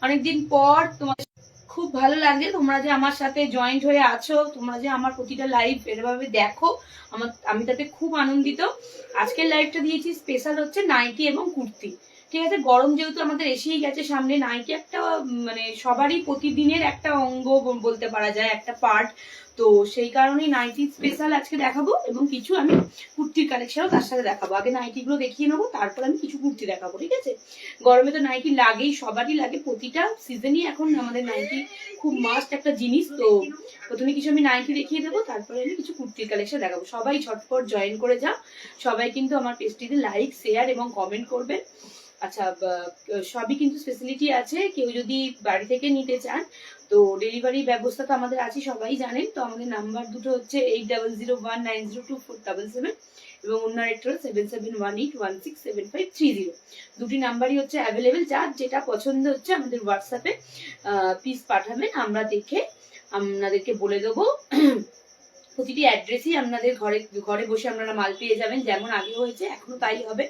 অনেকদিন পর তোমার খুব ভালো লাগে তোমরা যে আমার সাথে জয়েন্ট হয়ে আছো, তোমরা যে আমার প্রতিটা লাইভ এভাবে দেখো, আমি তাতে খুব আনন্দিত। আজকের লাইভটা দিয়েছি স্পেশাল হচ্ছে নাইটি এবং কুর্তি। ঠিক আছে, গরম যেহেতু আমাদের এসেই গেছে সামনে, নাইটি একটা মানে সবারই প্রতিদিনের একটা অঙ্গ বলতে পারা যায়, একটা পার্ট। তো সেই কারণেই নাইটি স্পেশাল আজকে দেখাবো, এবং কিছু আমি কুর্তির কালেকশনও তার সাথে দেখাবো। আগে নাইটিগুলো দেখিয়ে নেবো, তারপর আমি কিছু কুর্তি দেখাবো। ঠিক আছে, গরমে তো নাইটি লাগেই, সবারই লাগে, প্রতিটা সিজনই এখন আমাদের নাইটি খুব মাস্ট একটা জিনিস। তো প্রথমে কিছু আমি নাইটি দেখিয়ে দেবো, তারপরে আমি কিছু কুর্তির কালেকশন দেখাবো। সবাই ঝটপট জয়েন করে যাও, সবাই কিন্তু আমার পেজটিতে লাইক, শেয়ার এবং কমেন্ট করবেন। আচ্ছা, সবই কিন্তু ফেসিলিটি আছে। কেউ যদি বাড়ি থেকে নিতে চান তো ডেলিভারি ব্যবস্থা তো আমাদের আছে, সবাই জানেন। তো আমাদের নাম্বার দুটো হচ্ছে 8001902477 এবং অন্য একটা হলো 7718167530। দুটি নাম্বারই হচ্ছে অ্যাভেলেবেল। যার যেটা পছন্দ হচ্ছে আমাদের হোয়াটসঅ্যাপে প্লিজ পাঠাবেন, আমরা দেখে আপনাদেরকে বলে দেবো। প্রতিটি অ্যাড্রেসই আপনাদের ঘরে ঘরে বসে আপনারা মাল পেয়ে যাবেন, যেমন আগে হয়েছে এখনো তাই হবে।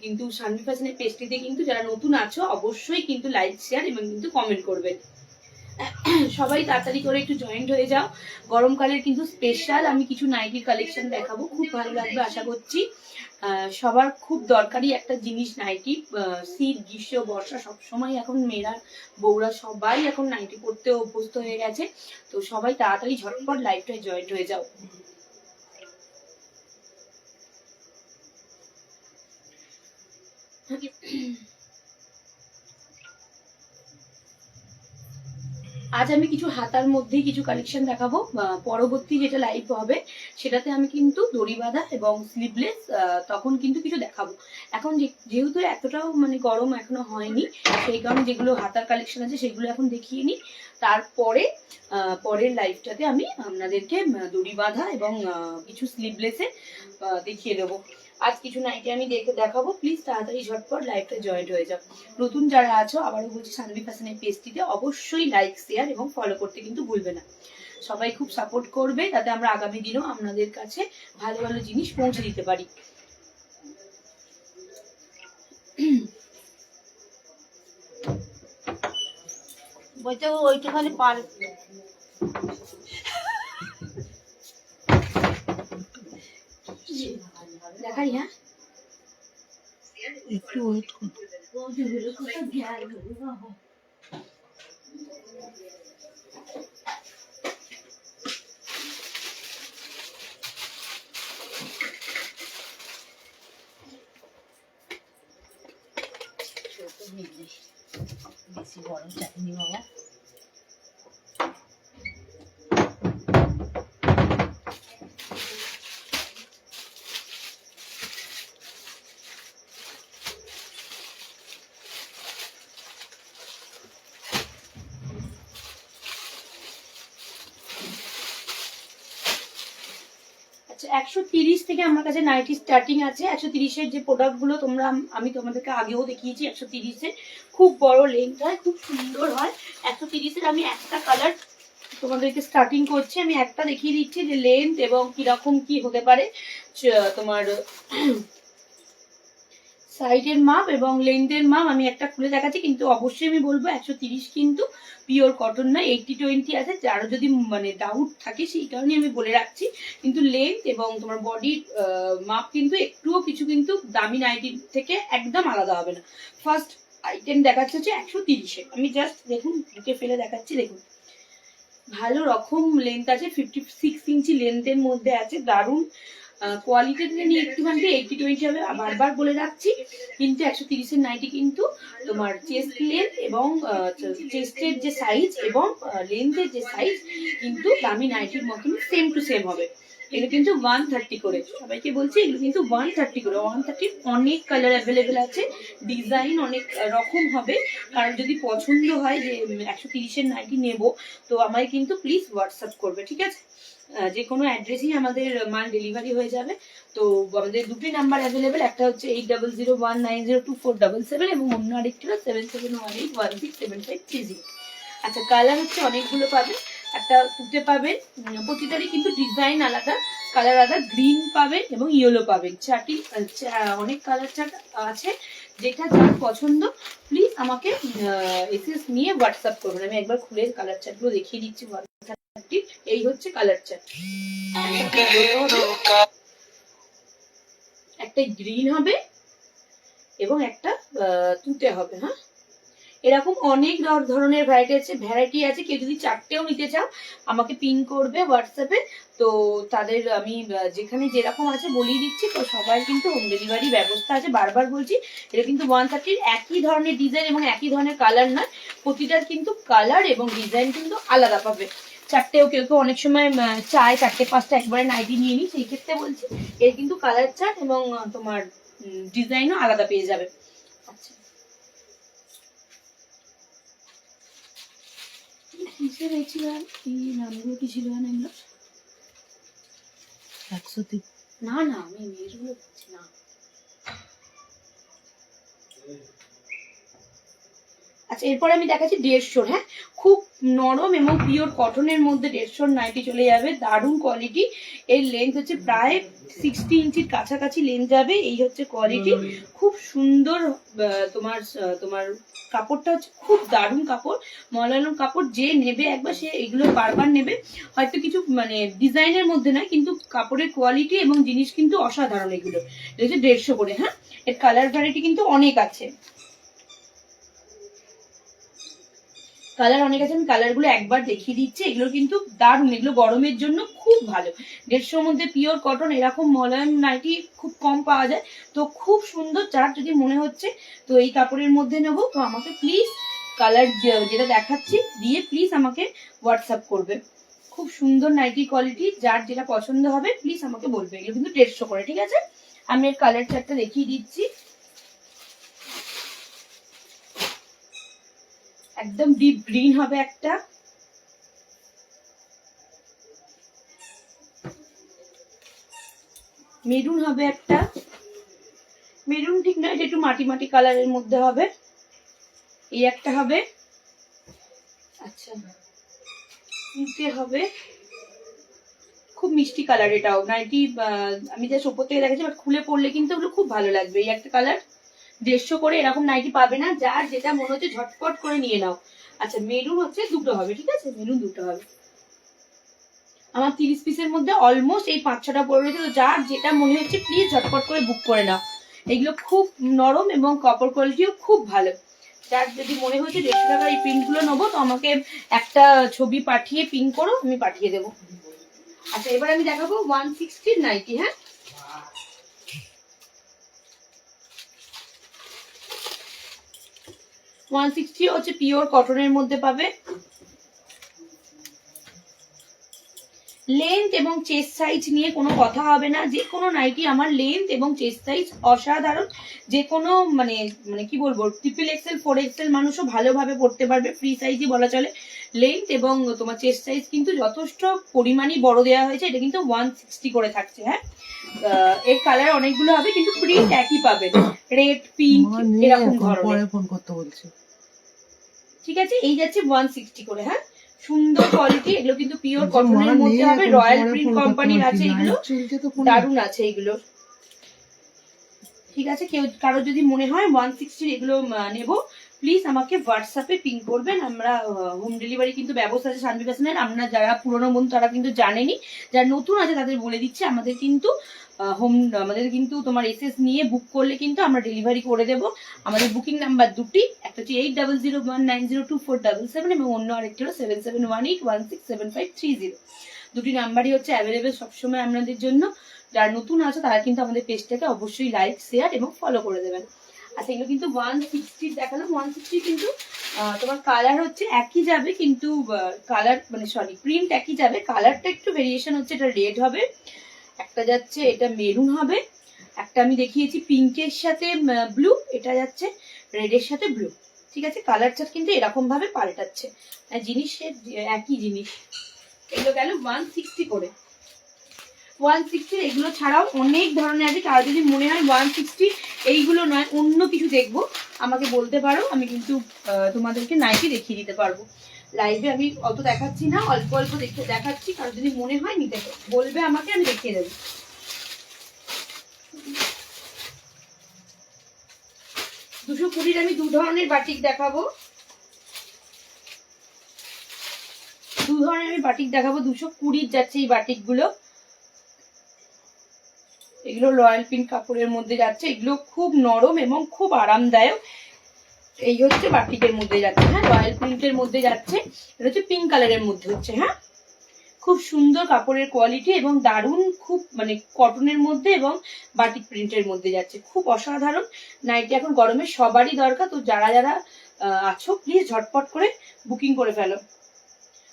কিন্তু শানভি ফ্যাশনের পেজটিতে কিন্তু যারা নতুন আছো অবশ্যই কিন্তু লাইক, শেয়ার এবং কিন্তু কমেন্ট করবেন। সবাই তাড়াতাড়ি করে একটু জয়েন্ট হয়ে যাও। গরমকালের কিন্তু স্পেশাল আমি কিছু নাইটির কালেকশন দেখাবো, খুব ভালো লাগবে আশা করছি। সবার খুব দরকারি একটা জিনিস নাইটি। শীত, গ্রীষ্ম, বর্ষা সবসময় এখন মেয়েরা, বউরা সবাই এখন নাইটি পরতে অভ্যস্ত হয়ে গেছে। তো সবাই তাড়াতাড়ি ঝটপট লাইভটায় জয়েন্ট হয়ে যাও। আজ আমি কিছু হাতার মধ্যেই কিছু কালেকশন দেখাবো। পরবর্তী যেটা লাইভ হবে সেটাতে আমি কিন্তু দড়ি বাঁধা এবং স্লিভলেস তখন কিন্তু কিছু দেখাবো। এখন যেহেতু এতটাও মানে গরম এখনো হয়নি, সেই কারণে যেগুলো হাতার কালেকশন আছে সেগুলো এখন দেখিয়ে নিই। তারপরে পরের লাইভটাতে আমি আপনাদেরকে দড়ি বাঁধা এবং কিছু স্লিভলেসে দেখিয়ে দেবো। আজ কিছু নাইটি আমি দেখাবো, প্লিজ তাড়াতাড়ি ঝটপট লাইভটা জয়েন্ট হয়ে যাও। নতুন যারা আছো আবারও বলছি, শানভি ফ্যাশনের পেজটিতে অবশ্যই লাইক, শেয়ার এবং ফলো করতে কিন্তু ভুলবে না। সবাই খুব সাপোর্ট করবে, যাতে আমরা আগামী দিনেও আপনাদের কাছে ভালো ভালো জিনিস পৌঁছে দিতে পারি। বলতে ওইটুখানি পার দেখাই। হ্যাঁ, একটু ওয়েট করুন। বেশি গরম চাটনি বাবা। আচ্ছা, 130 থেকে আমার কাছে নাইটি স্টার্টিং আছে। 130-এর যে প্রোডাক্টগুলো আমি তোমাদেরকে আগেও দেখিয়েছি। 130-এ খুব বড় লেন্থ হয়, খুব সুন্দর হয়। 130-এর আমি একটা কালার তোমাদেরকে স্টার্টিং করছি। আমি একটা দেখিয়ে দিচ্ছি যে লেন্থ এবং কিরকম কি হতে পারে। তোমার সাইডের মাপ এবং লেন্থের মাপ আমি একটা খুলে দেখাচ্ছি, কিন্তু অবশ্যই আমি বলবো 130 কিন্তু পিওর কটন না, 80-20 আছে। যারও যদি মানে ডাউট থাকে সেই কারণে আমি বলে রাখছি। কিন্তু লেন্থ এবং তোমার বডির মাপ কিন্তু একটুও কিছু কিন্তু দামি নাইটির থেকে একদম আলাদা হবে না। ফার্স্ট আইটেম দেখাচ্ছে হচ্ছে 130-এ। আমি জাস্ট দেখুন বুকে ফেলে দেখাচ্ছি। দেখুন ভালো রকম লেন্থ আছে, 56 ইঞ্চি লেন্থের মধ্যে আছে। দারুণ কোয়ালিটিটা নিয়ে একটুখানি 80-20 হবে, বারবার বলে রাখছি। কিন্তু 130-এর নাইটি কিন্তু তোমার চেস্ট লেন্থ এবং চেস্টের যে সাইজ এবং লেন্থের যে সাইজ কিন্তু দামি নাইটির মতন সেম টু সেম হবে। এগুলো কিন্তু 130 করে, সবাইকে বলছি এগুলো কিন্তু 130 করে। 130 অনেক কালার অ্যাভেলেবেল আছে, ডিজাইন অনেক রকম হবে। কারণ যদি পছন্দ হয় যে 130-এর নাইটি নেব, তো আমায় কিন্তু প্লিজ হোয়াটসঅ্যাপ করবে। ঠিক আছে, যে কোনো অ্যাড্রেসই আমাদের মাল ডেলিভারি হয়ে যাবে। তো আমাদের দুটি নাম্বার অ্যাভেলেবেল, একটা হচ্ছে 8001902477 এবং অন্য আরেকটি হলো 7718167530। আচ্ছা, কালার হচ্ছে অনেকগুলো পাবেন। একটা তুতে পাবেন, প্রতিটারই কিন্তু ডিজাইন আলাদা, কালার আলাদা। গ্রিন পাবেন এবং ইয়েলো পাবেন, চারটি অনেক কালার চার্ট আছে। যেটা যার পছন্দ প্লিজ আমাকে এসএস নিয়ে হোয়াটসঅ্যাপ করবেন। আমি একবার খুলে কালার চার্টগুলো দেখিয়ে দিচ্ছি। এই হচ্ছে কালার চার্ট, একটা গ্রিন হবে এবং একটা তুতে হবে। হ্যাঁ, এরকম অনেক ধরনের ভ্যারাইটি আছে। কেউ যদি চারটেও নিতে চাও আমাকে পিন করবে হোয়াটসঅ্যাপে, তো তাদের আমি যেখানে যেরকম আছে বলিয়ে দিচ্ছি। তো সবাই কিন্তু হোম ডেলিভারি ব্যবস্থা আছে। বারবার বলছি, এটা কিন্তু 130 একই ধরনের ডিজাইন এবং একই ধরনের কালার নয়, প্রতিটার কিন্তু কালার এবং ডিজাইন কিন্তু আলাদা পাবে। চারটেও কেউ কেউ অনেক সময় চায় 4-5টা একবারে নাইটি নিয়ে নিই, সেই ক্ষেত্রে বলছি এর কিন্তু কালার চার্ট এবং তোমার ডিজাইনও আলাদা পেয়ে যাবে। আচ্ছা, কিসের হয়েছিল এই নামগুলো কি ছিল না এগুলো? 103 না না, আমি মেয়েরগুলো বলছি না। আচ্ছা, এরপরে আমি দেখাচ্ছি 150। হ্যাঁ, খুব নরম এবং পিওর কটনের মধ্যে 150 নাইটি চলে যাবে, দারুণ কোয়ালিটি। এর লেন্থ হচ্ছে প্রায় 60 ইঞ্চির কাছাকাছি লেন্থ যাবে। এই হচ্ছে কোয়ালিটি, খুব সুন্দর। তোমার তোমার কাপড়টা হচ্ছে খুব দারুণ কাপড়, মলায়ম কাপড়। যে নেবে একবার সে এগুলো বারবার নেবে। হয়তো কিছু মানে ডিজাইনের মধ্যে নয়, কিন্তু কাপড়ের কোয়ালিটি এবং জিনিস কিন্তু অসাধারণ। এগুলো হচ্ছে 150 করে। হ্যাঁ, এর কালার ভ্যারাইটি কিন্তু অনেক আছে, কালার অনেক আছে। আমি কালারগুলো একবার দেখিয়ে দিচ্ছি। এগুলো কিন্তু দারুণ, এগুলো গরমের জন্য খুব ভালো। 150 মধ্যে পিওর কটন এরকম মলায়ম নাইটি খুব কম পাওয়া যায়, তো খুব সুন্দর। যার যদি মনে হচ্ছে তো এই কাপড়ের মধ্যে নেবো, তো আমাকে প্লিজ কালার যেটা দেখাচ্ছি দিয়ে প্লিজ আমাকে হোয়াটসঅ্যাপ করবে। খুব সুন্দর নাইটি কোয়ালিটি, যার যেটা পছন্দ হবে প্লিজ আমাকে বলবে। এগুলো কিন্তু 150 করে, ঠিক আছে? আমি এর কালার চার্টটা দেখিয়ে দিচ্ছি। একদম ডিপ গ্রিন হবে একটা, মেরুন হবে একটা, মেরুন ঠিক নয়, এটা একটু মাটি মাটি কালারের মধ্যে হবে। এই একটা হবে, আচ্ছা নিচে হবে খুব মিষ্টি কালার। এটাও নাইটি আমি জাস্ট ওপর থেকে দেখাচ্ছি, বাট খুলে পড়লে কিন্তু ওগুলো খুব ভালো লাগবে। এই একটা কালার 150 করে, এরকম নাইটি পাবে না। যার যেটা মনে হচ্ছে ঝটপট করে নিয়ে নাও। আচ্ছা, মেরুন হচ্ছে দুটো হবে, ঠিক আছে? মেরুন দুটো হবে। আমার 30 পিসের মধ্যে অলমোস্ট এই 5-6টা পড়ে রয়েছে, তো যার যেটা মনে হচ্ছে প্লিজ ঝটপট করে বুক করে নাও। এগুলো খুব নরম এবং কাপড় কোয়ালিটিও খুব ভালো। যার যদি মনে হচ্ছে 150 টাকার এই প্রিন্টগুলো নেবো, তো আমাকে একটা ছবি পাঠিয়ে পিন করো, আমি পাঠিয়ে দেবো। আচ্ছা, এবার আমি দেখাবো 160 নাইটি। হ্যাঁ, 160 হচ্ছে পিওর কটনের মধ্যে পাবে। লেন্থ এবং চেস্ট সাইজ নিয়ে কোনো কথা হবে না। যে কোনো নাইটি আমার লেন্থ এবং চেস্ট সাইজ অসাধারণ। যে কোনো মানে মানে কি বলবো, XXL 4XL মানুষও ভালোভাবে পড়তে পারবে, ফ্রি সাইজই বলা চলে। লেন্থ এবং তোমার চেস্ট সাইজ কিন্তু যথেষ্ট পরিমাণই বড় দেওয়া হয়েছে। এটা কিন্তু 160 করে থাকছে। হ্যাঁ, এর কালার অনেকগুলো হবে, কিন্তু প্রিন্ট একই পাবে, রেড পিঙ্ক এরকম ধরনের। ফোন করতে বলছে, ঠিক আছে? এই যাচ্ছে 160 করে। হ্যাঁ, সুন্দর কোয়ালিটি। এগুলো কিন্তু পিওর কটনের মধ্যে হবে, রয়্যাল প্রিন্ট কোম্পানির আছে। এগুলো দারুণ আছে এগুলো, ঠিক আছে? কেউ কারো যদি মনে হয় 160 এগুলো নেব, প্লিজ আমাকে হোয়াটসঅ্যাপে পিং করবেন। আমরা হোম ডেলিভারি কিন্তু ব্যবস্থা আছে শানভি ফ্যাশনের। আমরা যারা পুরনো বন্ধু তারা কিন্তু জানেনি, যারা নতুন আছে তাদের বলে দিচ্ছি, আমাদের কিন্তু তোমার এসএস নিয়ে বুক করলে কিন্তু আমরা ডেলিভারি করে দেব। আমাদের বুকিং নাম্বার দুটি, একটা হচ্ছে 8001902477 এবং অন্য আরেকটি হলো 7718167530। দুটি নাম্বারই হচ্ছে অ্যাভেলেবেল সবসময় আপনাদের জন্য। যারা নতুন আছে তারা কিন্তু আমাদের পেজটাকে অবশ্যই লাইক, শেয়ার এবং ফলো করে দেবেন। আচ্ছা, এগুলো কিন্তু 160 দেখালাম। 160 কিন্তু তোমার কালার হচ্ছে একই যাবে, কিন্তু কালার মানে সরি প্রিন্ট একই যাবে, কালারটা একটু ভেরিয়েশন হচ্ছে। এটা রেড হবে, একটা যাচ্ছে এটা মেরুন হবে, একটা আমি দেখিয়েছি পিঙ্কের সাথে ব্লু, এটা যাচ্ছে রেডের সাথে ব্লু। ঠিক আছে, কালার চার্ট কিন্তু এরকম ভাবে পাল্টাচ্ছে, জিনিসের একই জিনিস। এগুলো গেল 160 করে। 160 এগুলো ছাড়াও অনেক ধরনের আছে। কারো যদি মনে হয় 160 এইগুলো নয় অন্য কিছু দেখবো, আমাকে বলতে পারো, আমি কিন্তু তোমাদেরকে নাইটি দেখিয়ে দিতে পারবো। লাইভে আমি অত দেখাচ্ছি না, অল্প অল্প দেখাচ্ছি। কারো যদি মনে হয় নিতে বলবে আমাকে, আমি দেখিয়ে দেবো। 220 আমি 2 ধরনের বাটিক দেখাবো। 2 ধরনের আমি বাটিক দেখাবো। 220 যাচ্ছে এই বাটিক গুলো। এগুলো রয়্যাল পিঙ্ক কাপড়ের মধ্যে যাচ্ছে। এগুলো খুব নরম এবং খুব আরামদায়ক। এই হচ্ছে বাটিকের মধ্যে যাচ্ছে, হ্যাঁ, রয়্যাল প্রিন্টের মধ্যে যাচ্ছে। এটা হচ্ছে পিঙ্ক কালারের মধ্যে হচ্ছে, হ্যাঁ, খুব সুন্দর কাপড়ের কোয়ালিটি এবং দারুণ, খুব মানে কটনের মধ্যে এবং বাটিক প্রিন্টের মধ্যে যাচ্ছে, খুব অসাধারণ নাইটি। এখন গরমে সবারই দরকার, তো যারা যারা আছো প্লিজ ঝটপট করে বুকিং করে ফেলো।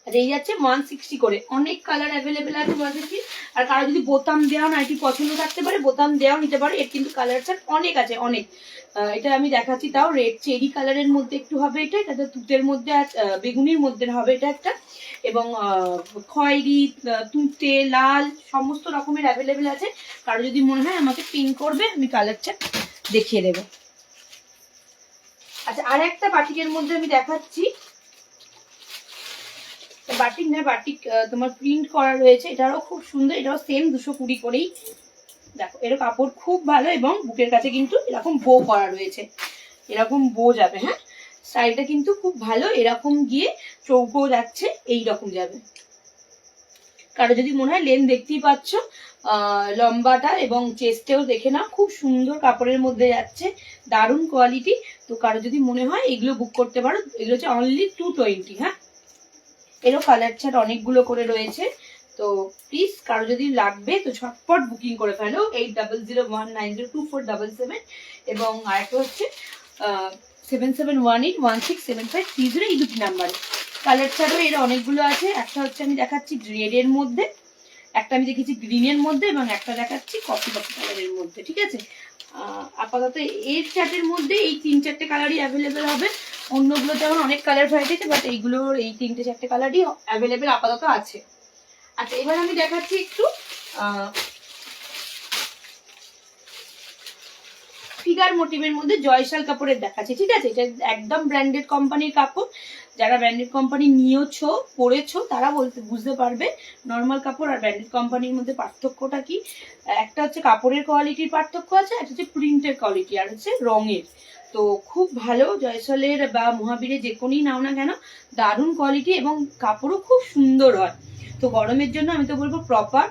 আর এই যাচ্ছে 160 করে, অনেক কালার অ্যাভেলেবেল আছে 160। আর কারো যদি বোতাম দেওয়া নাইটি পছন্দ থাকতে পারে, বোতাম দেওয়াও নিতে পারে। এর কিন্তু কালার চার্ট অনেক আছে, অনেক। এটা আমি দেখাচ্ছি, তাও রেড চেরি কালারের মধ্যে একটু হবে এটা, এটা তুতের মধ্যে, বেগুনির মধ্যে হবে এটা একটা, এবং খয়েরি, তুতে, লাল সমস্ত রকমের অ্যাভেলেবেল আছে। কারো যদি মনে হয় আমাকে পিন করবে, আমি কালার চার্ট দেখিয়ে দেবো। আচ্ছা, আর একটা বাটিকের মধ্যে আমি দেখাচ্ছি। বাটিক না, বাটিক তোমার প্রিন্ট করা রয়েছে, এটারও খুব সুন্দর। এটাও সেম 220 করেই। দেখো, এর কাপড় খুব ভালো এবং বুকের কাছে কিন্তু এরকম বো করা রয়েছে, এরকম বো যাবে, হ্যাঁ, স্টাইলটা কিন্তু খুব ভালো। এরকম গিয়ে চৌকো যাচ্ছে, এইরকম যাবে। কারো যদি মনে হয়, লেন দেখতেই পাচ্ছ লম্বাটা এবং চেস্টেও দেখে না, খুব সুন্দর কাপড়ের মধ্যে যাচ্ছে, দারুণ কোয়ালিটি। তো কারো যদি মনে হয় এগুলো বুক করতে পারো। এগুলো হচ্ছে অনলি 220, হ্যাঁ। এরও কালার চার্ট অনেকগুলো করে রয়েছে। তো প্লিজ কারো যদি লাগবে তো ঝটপট বুকিং করে ফেলো। 8001902477 এবং আরেকটা হচ্ছে 7718167530, এই দুটি নাম্বারে। কালার চার্টও এর অনেকগুলো আছে। একটা হচ্ছে আমি দেখাচ্ছি রেডের মধ্যে, একটা আমি দেখেছি গ্রিনের মধ্যে, এবং একটা দেখাচ্ছি কফি কালারের মধ্যে, ঠিক আছে। আপাতত এর চার্টের মধ্যে এই 3-4টে কালারই অ্যাভেলেবেল হবে। অন্যগুলো যেমন অনেক কালার ভ্যারাইটি আছে, বাট এইগুলোর এই 3-4টে কালারই অ্যাভেলেবেল আপাতত আছে। আচ্ছা, এবার আমি দেখাচ্ছি একটু ফিগার মোটিভের মধ্যে জয়সাল কাপড়ের দেখাচ্ছি, ঠিক আছে। এটা একদম ব্র্যান্ডেড কোম্পানির কাপড়। যারা ব্র্যান্ডেড কোম্পানি নিয়েছো, পরেছো, তারা বুঝতে পারবে নর্মাল কাপড় আর ব্র্যান্ডেড কোম্পানির মধ্যে পার্থক্যটা কি। একটা হচ্ছে কাপড়ের কোয়ালিটির পার্থক্য আছে, একটা হচ্ছে প্রিন্টের কোয়ালিটি, আর হচ্ছে রঙের। তো খুব ভালো, জয়সলের বা মহাবীরের যে কোনই নাও না কেন, দারুণ কোয়ালিটি এবং কাপড়ও খুব সুন্দর হয়। তো গরমের জন্য আমি তো বলবো প্রপার।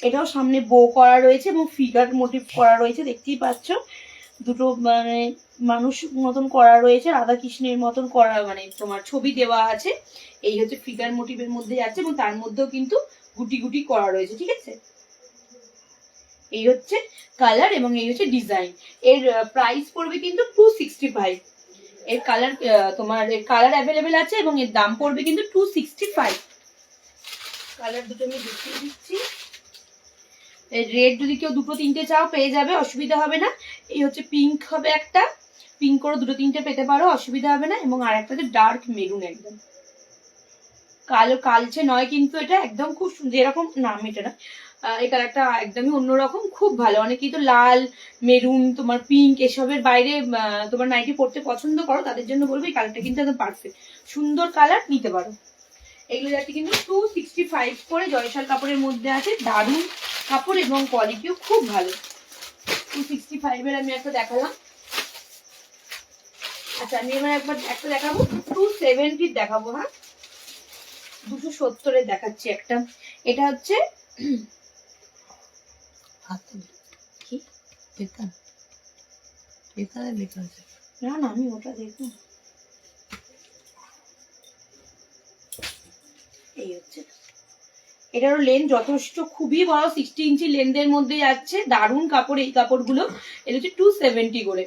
এটাও সামনে বো করা রয়েছে এবং ফিগার মোটিভ করা রয়েছে, দেখতেই পাচ্ছ। দুটো মানে মানুষ মতন করা রয়েছে, রাধা কৃষ্ণের মতন করা, মানে তোমার ছবি দেওয়া আছে। এই হচ্ছে ফিগার মোটিভের মধ্যে যাচ্ছে এবং তার মধ্যেও কিন্তু গুটি গুটি করা রয়েছে, ঠিক আছে। এই হচ্ছে কালার এবং এই হচ্ছে ডিজাইন। এর প্রাইস পড়বে কিন্তু 265। এর কালার তোমার এর কালার অ্যাভেলেবেল আছে এবং এর দাম পড়বে কিন্তু 265। কালার দুটো আমি দেখিয়ে দিচ্ছি। রেড যদি কেউ 2-3টে চাও পেয়ে যাবে, অসুবিধা হবে না। এই হচ্ছে পিঙ্ক হবে একটা, পিঙ্ক করে 2-3টে পেতে পারো, অসুবিধা হবে না। এবং আর একটা হচ্ছে ডার্ক মেরুন, একদম কালো কালচে নয় কিন্তু, এটা একদম খুব সুন্দর। এরকম নাম এটা না, এই কালারটা একদমই অন্যরকম, খুব ভালো। অনেকেই তো লাল, মেরুন, তোমার পিঙ্ক এসবের বাইরে তোমার নাইটি পরতে পছন্দ করো, তাদের জন্য বলবো এই কালারটা কিন্তু একদম পারফেক্ট, সুন্দর কালার, নিতে পারো। এগুলো যাচ্ছে কিন্তু 265 করে জয়সাল কাপড়ের মধ্যে আছে, দারুণ কাপড় এবং কোয়ালিটিও খুব ভালো। 265 এর আমি একটা দেখালাম। আচ্ছা, আমি এবার একবার একটা দেখাবো, 270 দেখাবো, হ্যাঁ, 270 দেখাচ্ছি একটা। এটা হচ্ছে না না, আমি ওটা দেখবো। এই হচ্ছে, এটারও লেন্থ যথেষ্ট, খুবই বড়, 60 ইঞ্চি লেন্থের মধ্যে যাচ্ছে, দারুণ কাপড় এই কাপড়গুলো। এটা হচ্ছে 270 করে।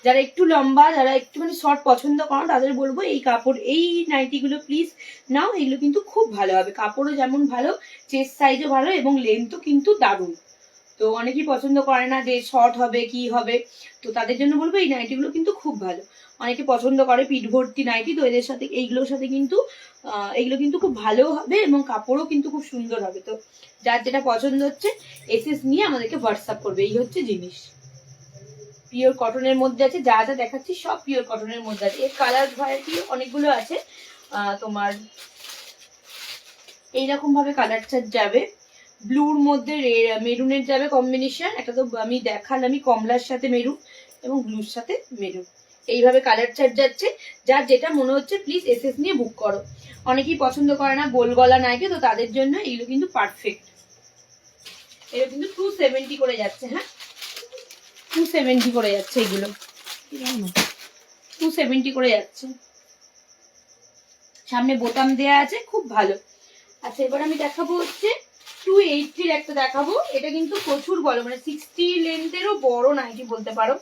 যারা একটু লম্বা, যারা একটুখানি শর্ট পছন্দ করো, তাদের বলবো এই কাপড়, এই নাইটিগুলো প্লিজ নাও। এগুলো কিন্তু খুব ভালো হবে, কাপড়ও যেমন ভালো, চেস্ট সাইজও ভালো এবং লেন্থও কিন্তু দারুণ। তো অনেকেই পছন্দ করে না যে শর্ট হবে কি হবে, তো তাদের জন্য বলবো এই নাইটিগুলো কিন্তু খুব ভালো। অনেকে পছন্দ করে পিঠ ভর্তি নাইটি, তো এদের সাথে এইগুলোর সাথে কিন্তু এগুলো কিন্তু খুব ভালো হবে এবং কাপড়ও কিন্তু খুব সুন্দর হবে। তো যার যেটা পছন্দ হচ্ছে এসএস নিয়ে আমাদেরকে হোয়াটসঅ্যাপ করবে। এই হচ্ছে জিনিস, পিওর কটনের মধ্যে আছে, যা যা দেখাচ্ছি সব পিওর কটনের মধ্যে আছে। এর কালার ভ্যারাইটি অনেকগুলো আছে, তোমার এইরকম ভাবে কালার চার্ট যাবে। ব্লুর মধ্যে মেরুনের যাবে কম্বিনেশন। একটা তো আমি দেখালামই কমলার সাথে মেরুন এবং ব্লুর সাথে মেরুন, এইভাবে কালার চার্ট যাচ্ছে। যার যেটা মনে হচ্ছে প্লিজ এসএস নিয়ে বুক করো। অনেকেই পছন্দ করে না গোল গলা নাইটি, তো তাদের জন্য এইগুলো কিন্তু পারফেক্ট। এগুলো কিন্তু 270 করে যাচ্ছে। হ্যাঁ 270 করে যাচ্ছে, এগুলো 270 করে যাচ্ছে। সামনে বোতাম দেয়া আছে, খুব ভালো। আচ্ছা এবার আমি দেখাবো হচ্ছে 280 একটা দেখাবো। এটা কিন্তু প্রচুর বড়, মানে 60 লেন্থেরও বড় নাইটি বলতে পারো।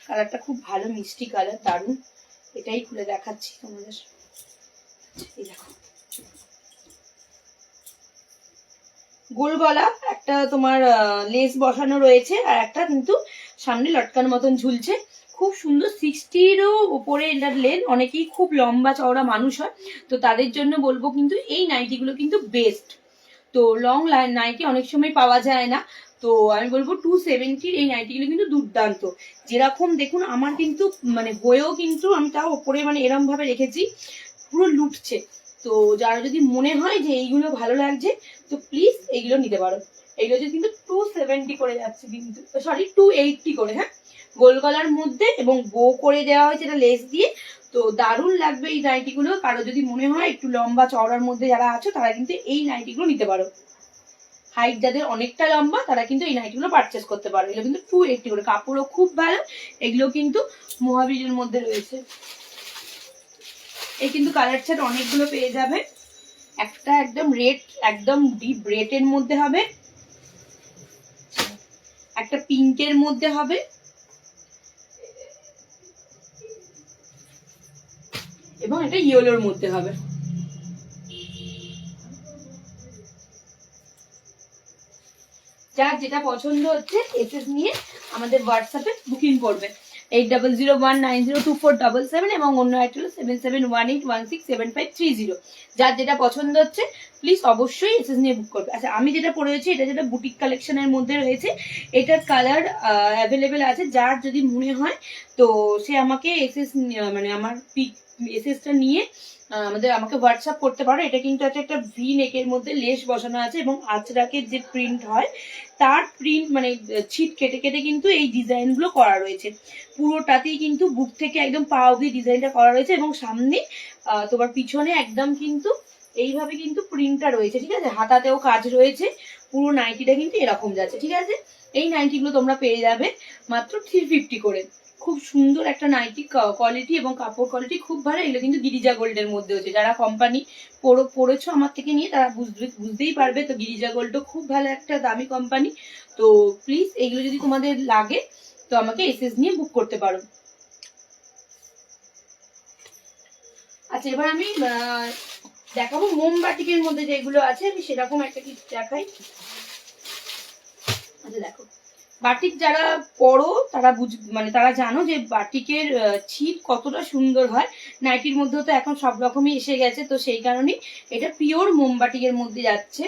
কালারটা খুব ভালো, মিষ্টি কালার, দারুন। এটাই খুলে দেখাচ্ছি তোমাদের। এই দেখো গোল গলা, একটা তোমার লেস বসানো রয়েছে, আর একটা কিন্তু সামনে লটকার মতন ঝুলছে, খুব সুন্দর। 60-এরও উপরে এটার লেন্থ। অনেকেই খুব লম্বা চওড়া মানুষ হয়, তো তাদের জন্য বলবো কিন্তু এই নাইটিগুলো কিন্তু বেস্ট। তো লং নাইটি অনেক সময় পাওয়া যায় না, তো আমি বলবো 270 এই নাইটিগুলো কিন্তু দুর্দান্ত। যেরকম দেখুন আমার কিন্তু মানে হয়েও কিন্তু আমি তাও ওপরে মানে এরম ভাবে রেখেছি, পুরো লুটছে। তো যারা যদি মনে হয় যে এইগুলো ভালো লাগছে, তো প্লিজ এইগুলো নিতে পারো। এইগুলো কিন্তু 270 করে যাচ্ছে, কিন্তু সরি 280 করে। হ্যাঁ গোল গলার মধ্যে এবং বো করে দেওয়া হয়েছে এটা লেস দিয়ে। তো দারুণ লাগবে এই নাইটিগুলো। কারো যদি মনে হয় একটু লম্বা চওড়ার মধ্যে যারা আছো, তারা কিন্তু এই নাইটিগুলো নিতে পারো। হাইট যাদের অনেকটা লম্বা, তারা কিন্তু এই নাইটিগুলো পারচেস করতে পারো। এগুলো কিন্তু 280 করে, কাপড়ও খুব ভালো। এগুলো কিন্তু মহাবীরের মধ্যে রয়েছে। এই কিন্তু কালার চার্ট অনেকগুলো পেয়ে যাবে। একটা একদম রেড, একদম ডিপ রেড এর মধ্যে হবে, একটা পিঙ্কের মধ্যে হবে, এবং এটা ইয়েলোর মধ্যে হবে। যার যেটা পছন্দ হচ্ছে এসএস নিয়ে আমাদের হোয়াটসঅ্যাপে বুকিং করবে 8001902477 এবং অন্য একটা হলো 7718167530। যার যেটা পছন্দ হচ্ছে প্লিজ অবশ্যই এসএস নিয়ে বুক করবে। আচ্ছা আমি যেটা পরেছি এটা যেটা বুটিক কালেকশনের মধ্যে রয়েছে, এটার কালার অ্যাভেলেবেল আছে। যার যদি মনে হয় তো সে আমাকে এসএস মানে আমার এসএসটা নিয়ে আমাকে হোয়াটসঅ্যাপ করতে পারো। এটা কিন্তু একটা ভি নেকের মধ্যে লেস বসানো আছে, এবং আঁচড়াকের যে প্রিন্ট হয় তার প্রিন্ট মানে ছিট কেটে কেটে কিন্তু এই ডিজাইন গুলো করা রয়েছে। পুরোটাতেই কিন্তু বুক থেকে একদম পা অবধি ডিজাইনটা করা রয়েছে, এবং সামনে তোমার পিছনে একদম কিন্তু এইভাবে কিন্তু প্রিন্টটা রয়েছে। ঠিক আছে, হাতাতেও কাজ রয়েছে। পুরো নাইটিটা কিন্তু এরকম যাচ্ছে। ঠিক আছে, এই নাইটিগুলো তোমরা পেয়ে যাবে মাত্র 350 করে। খুব সুন্দর একটা নাইটি কোয়ালিটি এবং কাপড় কোয়ালিটি খুব ভালো। এগুলো কিন্তু গিরিজা গোল্ডের মধ্যে হচ্ছে। যারা কোম্পানি পড়েছো আমার থেকে নিয়ে, তারা বুঝতেই পারবে। তো গিরিজা গোল্ডও খুব ভালো একটা দামি কোম্পানি। তো প্লিজ এগুলো যদি তোমাদের লাগে তো আমাকে এসএস নিয়ে বুক করতে পারো। আচ্ছা এবার আমি দেখাবো মোমবাটিকের মধ্যে যেগুলো আছে, আমি সেরকম একটা কিছু দেখাই। আচ্ছা দেখো, বাটিক যারা পরো তারা মানে তারা জানো যে বাটিকের ছিট কতটা সুন্দর হয়। নাইটির মধ্যেও তো এখন সব রকমই এসে গেছে, তো সেই কারণে এটা পিওর মোমবাটিকের মধ্যে যাচ্ছে।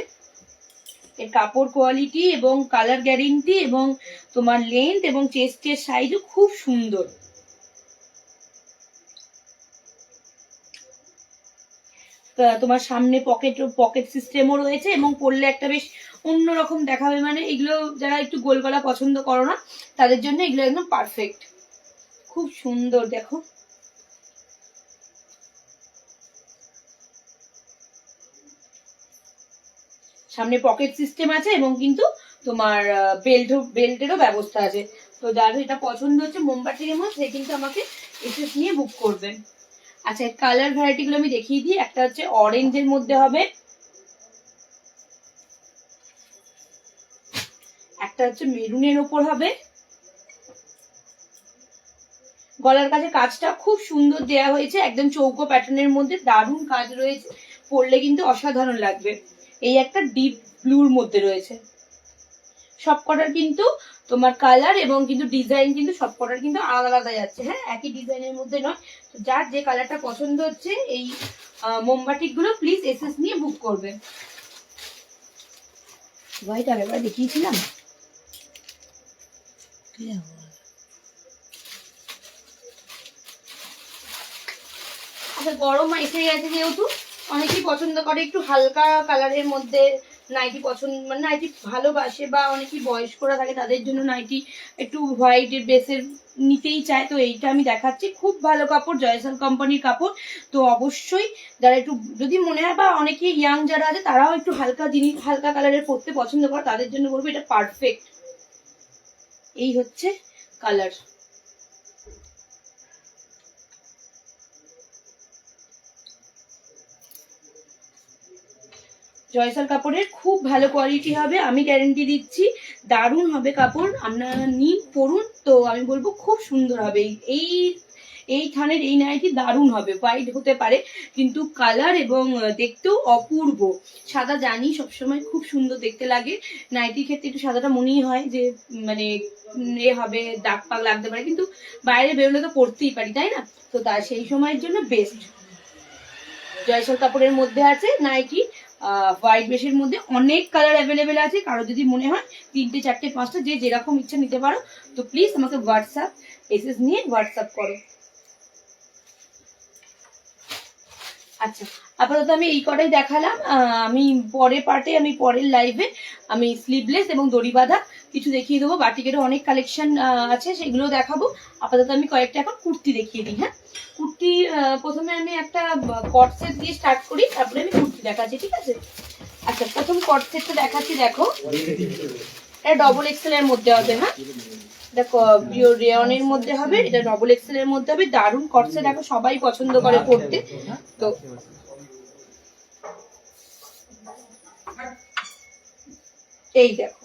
এর কাপড় কোয়ালিটি এবং কালার গ্যারেন্টি এবং তোমার লেন্থ এবং চেস্টের সাইজও খুব সুন্দর। তোমার সামনে পকেট সিস্টেমও রয়েছে, এবং পরলে একটা বেশ অন্যরকম দেখাবে। মানে এগুলো যারা একটু গোল গলা পছন্দ করো না, তাদের জন্য এগুলো একদম পারফেক্ট। খুব সুন্দর দেখো। সামনে পকেট সিস্টেম আছে এবং কিন্তু তোমার বেল্টেরও ব্যবস্থা আছে। তো যার এটা পছন্দ হচ্ছে মোমবাটিকের মধ্যে, সে কিন্তু আমাকে এসএস নিয়ে বুক করবেন। আচ্ছা কালার ভ্যারাইটি গুলো আমি দেখিয়ে দিই। একটা হচ্ছে অরেঞ্জের মধ্যে হবে, একটা হচ্ছে মেরুনের ওপর হবে। গলার কাছে কাজটা খুব সুন্দর দেয়া হয়েছে, একদম চৌকো প্যাটার্নের মধ্যে দারুণ কাজ রয়েছে। পরলে কিন্তু অসাধারণ লাগবে। এই একটা ডিপ ব্লুর মধ্যে রয়েছে। সবকটার কিন্তু তোমার কালার এবং কিন্তু ডিজাইন কিন্তু সবকটার কিন্তু আলাদা আলাদা যাচ্ছে। হ্যাঁ একই ডিজাইনের মধ্যে নয়। যার যে কালারটা পছন্দ হচ্ছে এই মোমবাটিক গুলো প্লিজ এসএস নিয়ে বুক করবে। হোয়াইট আগেরবার দেখিয়েছিলাম। আচ্ছা গরম এসে গেছে যেহেতু, অনেকেই পছন্দ করে একটু হালকা কালারের মধ্যে নাইটি পছন্দ, মানে নাইটি ভালোবাসে, বা অনেকেই বয়স্করা থাকে তাদের জন্য নাইটি একটু হোয়াইটের বেসের নিতেই চায়। তো এইটা আমি দেখাচ্ছি, খুব ভালো কাপড়, জয়সাল কোম্পানির কাপড়। তো অবশ্যই যারা একটু যদি মনে হয়, বা অনেকে ইয়াং যারা আছে তারাও একটু হালকা জিনিস হালকা কালারের পরতে পছন্দ করে, তাদের জন্য বলবো এটা পারফেক্ট। এই হচ্ছে কালার। জয়সাল কাপড়ের খুব ভালো কোয়ালিটি হবে, আমি গ্যারেন্টি দিচ্ছি। দারুণ হবে কাপড়, আপনারা নিন পরুন। তো আমি বলবো খুব সুন্দর হবে এই এই থানের এই নাইটি, দারুণ হবে। হোয়াইট হতে পারে কিন্তু কালার এবং দেখতেও অপূর্ব। সাদা জানি সবসময় খুব সুন্দর দেখতে লাগে, নাইটির ক্ষেত্রে একটু সাদাটা মনেই হয় যে মানে এ হবে, দাগ পাগ লাগতে পারে, কিন্তু বাইরে বেরোলে তো পরতেই পারি, তাই না? তো তার সেই সময়ের জন্য বেস্ট। জয়সাল কাপড়ের মধ্যে আছে নাইটি, হোয়াইট বেসের মধ্যে অনেক কালার অ্যাভেলেবেল আছে। কারো যদি মনে হয় 3টে 4টে 5টা যে যেরকম ইচ্ছা নিতে পারো। তো প্লিজ আমাকে হোয়াটসঅ্যাপ এসএস নিয়ে হোয়াটসঅ্যাপ করো। আচ্ছা, আপাতত আমি এই কটাই দেখালাম। আমি পরের পার্টে, আমি পরের লাইভে আমি স্লিভলেস এবং দড়ি বাঁধা কিছু দেখিয়ে দেবো। বাটিকেরও অনেক কালেকশন আছে, সেগুলো দেখাবো। আপাতত আমি কয়েকটা এখন কুর্তি দেখিয়ে দিই। হ্যাঁ, কুর্তি প্রথমে আমি একটা কট সেট দিয়ে স্টার্ট করি, তারপরে আমি কুর্তি দেখাচ্ছি, ঠিক আছে? আচ্ছা, প্রথম কট সেটটা দেখাচ্ছি, দেখো এটা ডবল এক্সেল এর মধ্যে হবে। হ্যাঁ, দেখো পিওর রেয়নের মধ্যে হবে, এটা ডবল এক্সেল এর মধ্যে হবে। দারুণ কট সেট, দেখো সবাই পছন্দ করে পড়তে। তো এই দেখো,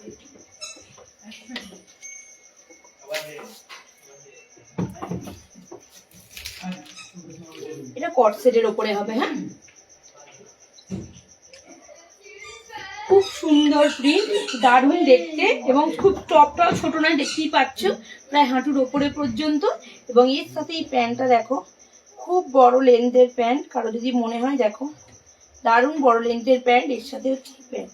এটা কট সেটের ওপরে হবে। হ্যাঁ, খুব সুন্দর প্রিন্ট, দারুণ দেখতে, এবং খুব টপটাও ছোট নয়, দেখতেই পাচ্ছ প্রায় হাঁটুর ওপরে পর্যন্ত। এবং এর সাথে এই প্যান্টটা দেখো, খুব বড় লেন্থের প্যান্ট। কারো যদি মনে হয়, দেখো দারুণ বড় লেন্থের প্যান্ট, এর সাথে হচ্ছে প্যান্ট,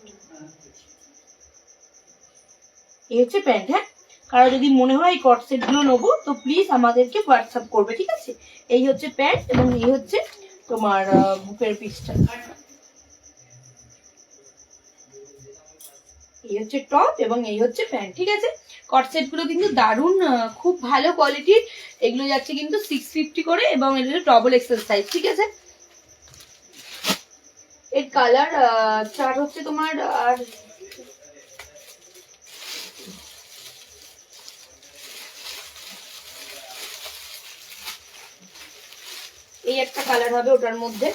এই হচ্ছে প্যান্ট। হ্যাঁ, কারো যদি মনে হয় কট সেট গুলো নেবো, তো প্লিজ আমাদেরকে হোয়াটসঅ্যাপ করবে, ঠিক আছে? এই হচ্ছে প্যান্ট, এবং এই হচ্ছে তোমার বুকের পিসটা, এই হচ্ছে টপ এবং এই হচ্ছে প্যান্ট, ঠিক আছে? কট সেট গুলো কিন্তু দারুণ, খুব ভালো কোয়ালিটির। এগুলো যাচ্ছে কিন্তু 650 করে, এবং এগুলো ডবল এক্সেল সাইজ, ঠিক আছে? এর কালার চার্ট হচ্ছে তোমার, আর এই একটা কালার হবে ওটার মধ্যে।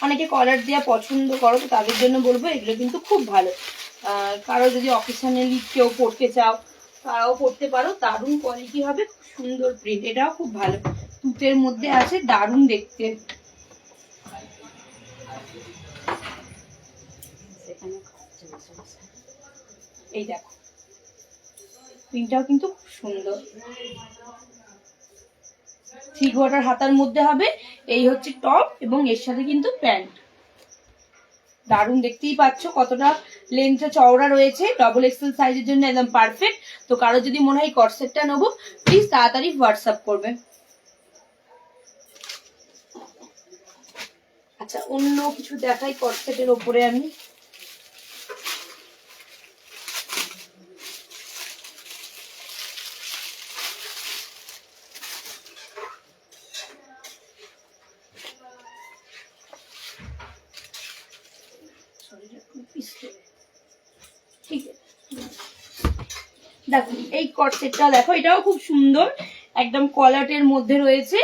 অনেকে কলার দেওয়া পছন্দ করো, তো তাদের জন্য বলবো এগুলো কিন্তু খুব ভালো। কারো যদি অকেশনালি কেউ পড়তে চাও, তারাও পড়তে পারো। দারুণ কোয়ালিটি হবে, খুব সুন্দর প্রিন্ট, এটাও খুব ভালো, তুতের মধ্যে আছে, দারুণ দেখতে। এই দেখো, প্রিন্টটাও কিন্তু খুব সুন্দর। 3/4 হাতার মধ্যে হবে। এই হচ্ছে টপ, এবং এর সাথে কিন্তু প্যান্ট। দারুণ, দেখতেই পাচ্ছ কতটা লেন্থটা চওড়া রয়েছে, ডবল এক্সেল সাইজের জন্য একদম পারফেক্ট। তো কারো যদি মনে হয় কট সেটটা নেবো, প্লিজ তাড়াতাড়ি হোয়াটসঅ্যাপ করবে। আচ্ছা, অন্য কিছু দেখাই কট সেটের ওপরে আমি। ঠিক আছে, দেখো এই কট সেটটা দেখো, এটাও খুব সুন্দর, একদম কলাটের মধ্যে রয়েছে।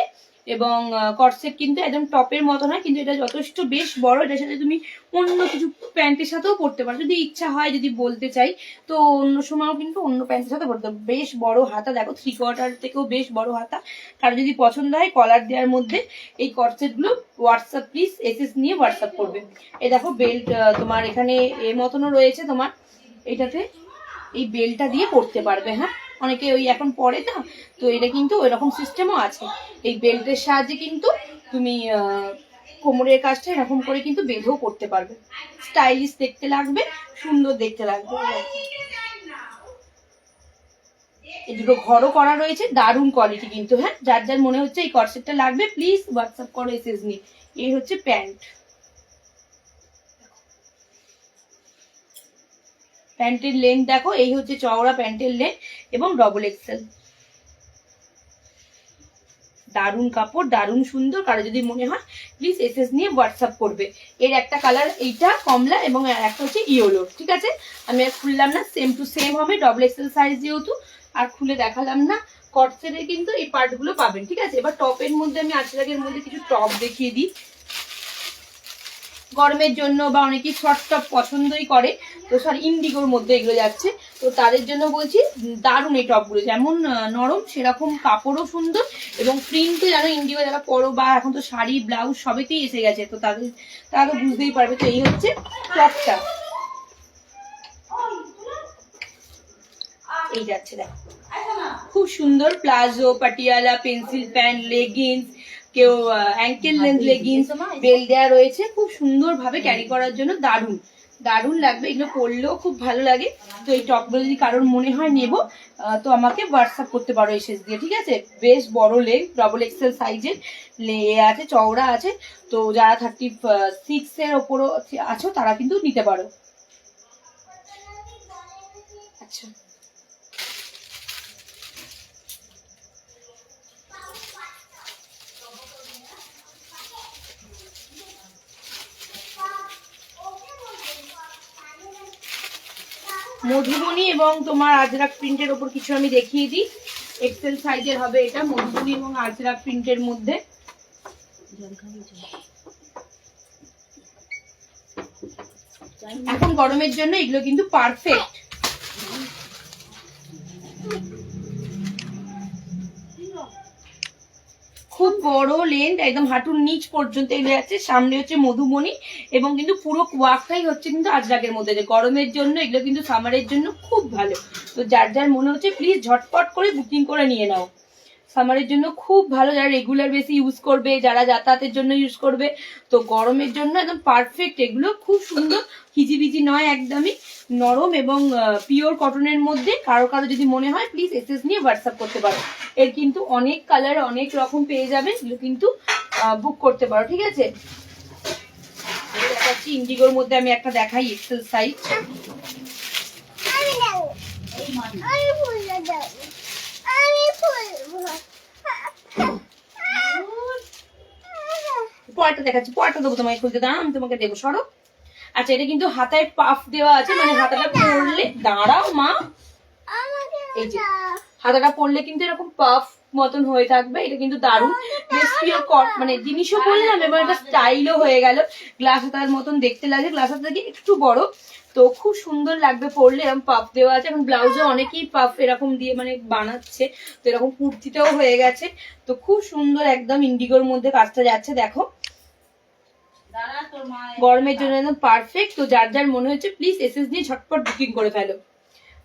এবং কট সেট কিন্তু একদম টপের মতো না, কিন্তু এটা যথেষ্ট বেশ বড়। এটার সাথে তুমি অন্য কিছু প্যান্টের সাথেও পরতে পারো, যদি ইচ্ছা হয়, যদি বলতে চাই, তো অন্য সময়ও কিন্তু অন্য প্যান্টের সাথে পরতে পারো। বেশ বড় হাতা, দেখো 3/4 থেকেও বেশ বড় হাতা। কারো যদি পছন্দ হয় কলার দেওয়ার মধ্যে এই কট সেট গুলো, হোয়াটসঅ্যাপ প্লিজ এসএস নিয়ে হোয়াটসঅ্যাপ করবে। এই দেখো বেল্ট তোমার এখানে এর মতনও রয়েছে, তোমার এটাতে এই বেলটা দিয়ে পড়তে পারবে। হ্যাঁ, অনেকে ওই এখন পরে না, তো এটা কিন্তু ওইরকম সিস্টেমও আছে। এই বেল্টের সাহায্যে কিন্তু তুমি কোমরের কাজটা এরকম করে কিন্তু বেঁধেও করতে পারবে, স্টাইলিশ দেখতে লাগবে, সুন্দর দেখতে লাগবে। এই দুটো ঘরও করা রয়েছে, দারুণ কোয়ালিটি কিন্তু। হ্যাঁ, যার যার মনে হচ্ছে এই কটসেটটা লাগবে প্লিজ হোয়াটসঅ্যাপ করো এসএস নিয়ে। এই হচ্ছে প্যান্ট, প্যান্টের লেন্থ দেখো, এই হচ্ছে চওড়া প্যান্টের লেন্থ এবং ডবল এক্সেল। দারুণ কাপড়, দারুণ সুন্দর। কারো যদি মনে হয় প্লিজ এসএস নিয়ে হোয়াটসঅ্যাপ করবে। এর একটা কালার এইটা কমলা এবং একটা হচ্ছে ইয়েলো। ঠিক আছে, আমি আর খুললাম না, সেম টু সেম হবে, ডবল এক্সেল সাইজ যেহেতু আর খুলে দেখালাম না। কটসেটের কিন্তু এই পার্টগুলো পাবেন। ঠিক আছে, এবার টপের মধ্যে আমি আজরাকের মধ্যে কিছু টপ দেখিয়ে দিই গরমের জন্য, বা অনেকেই শর্ট টপ পছন্দই করে, তো সরি ইন্ডিগোর মধ্যে এগুলো যাচ্ছে, তো তাদের জন্য বলছি দারুণ এই টপগুলো, যেমন নরম সেরকম কাপড়ও সুন্দর এবং প্রিন্টও যেন ইন্ডিগো যারা পরো, বা এখন তো শাড়ি ব্লাউজ সবেতেই এসে গেছে, তো তারা তো বুঝতেই পারবে। তো এই হচ্ছে টপটা, এই যাচ্ছে দেখো খুব সুন্দর, palazzo, Patiala, pencil pant, leggings, কেউ অ্যাঙ্কেল লেন্থ লেগিংস, বেল দেওয়া রয়েছে, খুব সুন্দর ভাবে ক্যারি করার জন্য দারুণ দারুণ লাগবে, এগুলো পরলেও খুব ভালো লাগে। তো এই টপগুলো যদি কারোর মনে হয় নেবো তো আমাকে হোয়াটসঅ্যাপ করতে পারো এসএস দিয়ে। ঠিক আছে, বেশ বড় লেগ, ডবল এক্সেল সাইজের আছে, চওড়া আছে, তো যারা 36 এর ওপরও আছো তারা কিন্তু নিতে পারো। আচ্ছা, মধুবনী এবং তোমার আজরাক প্রিন্টের ওপর কিছু আমি দেখিয়ে দিই। এক্সেল সাইজের হবে এটা, মধুবনী এবং আজরাক প্রিন্টের মধ্যে। এখন গরমের জন্য এগুলো কিন্তু পারফেক্ট। খুব বড় লেন্থ, একদম হাঁটুর নিচ পর্যন্ত এগুলো যাচ্ছে। সামনে হচ্ছে মধুমণি এবং কিন্তু পুরো ওয়ার্কটাই হচ্ছে কিন্তু আজরাকের মধ্যে। যে গরমের জন্য এগুলো কিন্তু সামারের জন্য খুব ভালো। তো যার যার মনে হচ্ছে প্লিজ ঝটপট করে বুকিং করে নিয়ে নাও, সামারের জন্য খুব ভালো। যারা রেগুলার বেশি ইউজ করবে, যারা যাতায়াতের জন্য ইউজ করবে, তো গরমের জন্য একদম পারফেক্ট। এগুলো খুব সুন্দর, হিজিবিজি নয়, একদমই নরম এবং পিওর কটনের মধ্যে। কারো কারো যদি মনে হয় প্লিজ এসএস নিয়ে হোয়াটসঅ্যাপ করতে পারো। এর কিন্তু অনেক কালার, অনেক রকম পেয়ে যাবেন, এগুলো কিন্তু বুক করতে পারো। ঠিক আছে, দেখাচ্ছি ইন্ডিগোর মধ্যে আমি একটা দেখাই এক্সেল সাইজ। পরটা দেখাচ্ছি, পরটা দেবো তোমাকে খুলতে, দাঁড়া আমি তোমাকে দেবো, সরো। আচ্ছা, এটা কিন্তু হাতায় পাফ দেওয়া আছে, মানে হাতাটা পরলে, দাঁড়াও মা, এই যে হাতাটা পরলে কিন্তু এরকম পাফ মতন হয়ে থাকবে। এটা কিন্তু দারুণ, বেশ পিওর কট, মানে জিনিসও বললাম এবং এটা স্টাইলও হয়ে গেল। গ্লাস হাতার মতন দেখতে লাগে, গ্লাস হাতা থেকে একটু বড়, তো খুব সুন্দর লাগবে পরলে। এরকম পাফ দেওয়া আছে, এখন ব্লাউজে অনেকেই পাফ এরকম দিয়ে মানে বানাচ্ছে, তো এরকম কুর্তিটাও হয়ে গেছে। তো খুব সুন্দর একদম ইন্ডিগোর মধ্যে কাজটা যাচ্ছে, দেখো গরমের জন্য একদম পারফেক্ট। তো যার যার মনে হচ্ছে প্লিজ এসএস দিয়ে ঝটপট বুকিং করে ফেলো।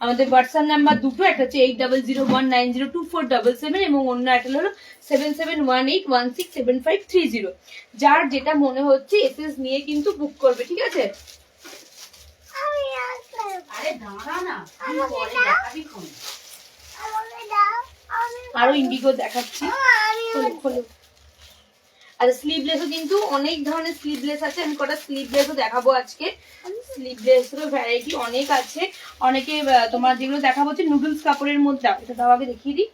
আমাদের হোয়াটসঅ্যাপ নাম্বার দুটো, একটা হচ্ছে 8001902477 এবং অন্য একটা হলো 7718167530। যার যেটা মনে হচ্ছে এসএস নিয়ে কিন্তু বুক করবে। ঠিক আছে, আরো ইন্ডিগো দেখাচ্ছি, খোলো। আচ্ছা, স্লিভলেসও কিন্তু অনেক ধরনের স্লিভলেস আছে, আমি কটা স্লিভলেসও দেখাবো আজকে। স্লিভলেসেরও ভ্যারাইটি অনেক আছে। অনেকে তোমার যেগুলো দেখাবো হচ্ছে নুডলস কাপড়ের মধ্যে, এটা দাও আগে দেখিয়ে দিই।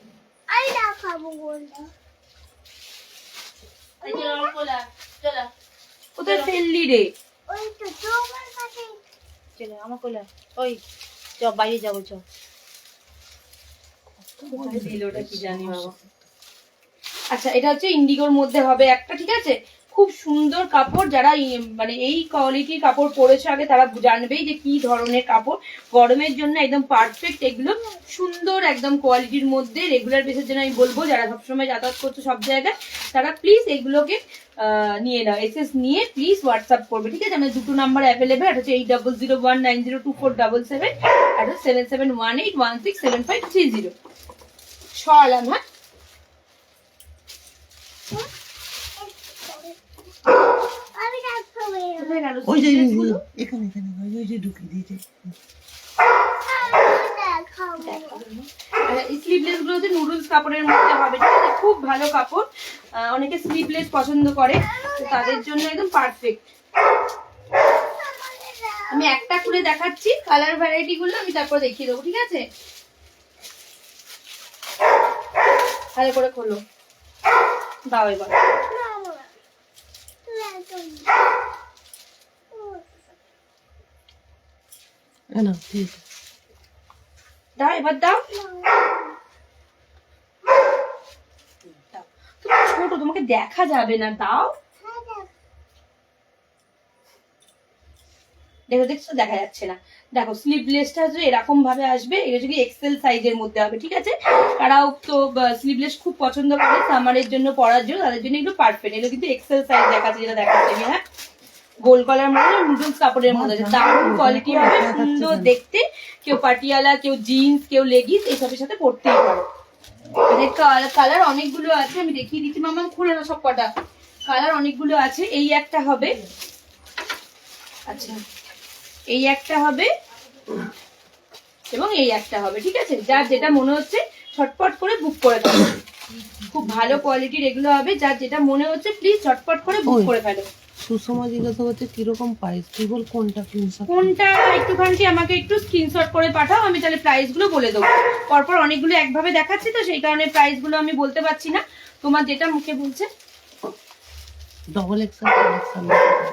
কোথায় ফেললি রে? আমার কোলা, ওই চ বাইরে যাবো, চ দিল ওটা কি জানি বাবা। আচ্ছা, এটা হচ্ছে ইন্ডিগোর মধ্যে হবে একটা। ঠিক আছে, খুব সুন্দর কাপড়। যারা মানে এই কোয়ালিটির কাপড় পরেছে আগে, তারা জানবেই যে কি ধরনের কাপড়। গরমের জন্য একদম পারফেক্ট, এগুলো সুন্দর একদম কোয়ালিটির মধ্যে। রেগুলার বেসের জন্য আমি বলবো, যারা সবসময় যাতায়াত করছো সব জায়গায়, তারা প্লিজ এগুলোকে নিয়ে নাও, এসএস নিয়ে প্লিজ হোয়াটসঅ্যাপ করবে। ঠিক আছে, আমাদের দুটো নাম্বার অ্যাভেলেবেল, একটা হচ্ছে 8001902477, একটা 7718167530। সরালাম, হ্যাঁ এই স্লিভলেস গুলো হচ্ছে নুডলস কাপড়ের মধ্যে হবে, ঠিক আছে? খুব ভালো কাপড়, অনেকে স্লিভলেস পছন্দ করে, তো তাদের জন্য একদম পারফেক্ট। আমি একটা খুলে দেখাচ্ছি, কালার ভ্যারাইটি গুলো আমি তারপর দেখিয়ে দেবো, ঠিক আছে? ভালো করে খোলো, দাও এবার। দাও এবার, দাও। তুমি ছোট, তোমাকে দেখা যাবে না, দাও। দেখো, দেখছো? দেখা যাচ্ছে না। দেখো স্লিভলেসটা হচ্ছে এরকম ভাবে আসবে, এটা হচ্ছে এক্সেল সাইজের মধ্যে হবে, ঠিক আছে? তারাও তো স্লিভলেস খুব পছন্দ করে সামারের জন্য, পরার জন্য, তাদের জন্য একটু পারফেক্ট। এটা কিন্তু এক্সেল সাইজ দেখাচ্ছে, যেটা দেখাচ্ছে আমি, হ্যাঁ? গোল কলার মধ্যে নুডলস কাপড়ের মধ্যে দারুণ কোয়ালিটি হবে, সুন্দর দেখতে। কেউ পাটিয়ালা, কেউ জিন্স, কেউ লেগিস এইসবের সাথে পরতেই পারো। কালার অনেকগুলো আছে, আমি দেখিয়ে দিচ্ছি। মামা খুলে না, সব কটা কালার অনেকগুলো আছে। এই একটা হবে, আচ্ছা এই একটা হবে এবং এই একটা হবে, ঠিক আছে? যার যেটা মনে হচ্ছে ঝটপট করে বুক করে ফেলো। খুব ভালো কোয়ালিটির এগুলো হবে, যার যেটা মনে হচ্ছে প্লিজ ঝটপট করে বুক করে ফেলো। সুষমা জিজ্ঞাসা করছে কিরকম প্রাইস, তুই বল কোনটা কিনছো? কোনটা একটুখানি আমাকে একটু স্ক্রিনশট করে পাঠাও, আমি তাহলে প্রাইস গুলো বলে দেবো। পরপর অনেকগুলো একভাবে দেখাচ্ছি তো, সেই কারণে প্রাইস গুলো আমি বলতে পারছি না। তোমার যেটা মুখে বলছে। ডবল এক্সেল কালেকশন,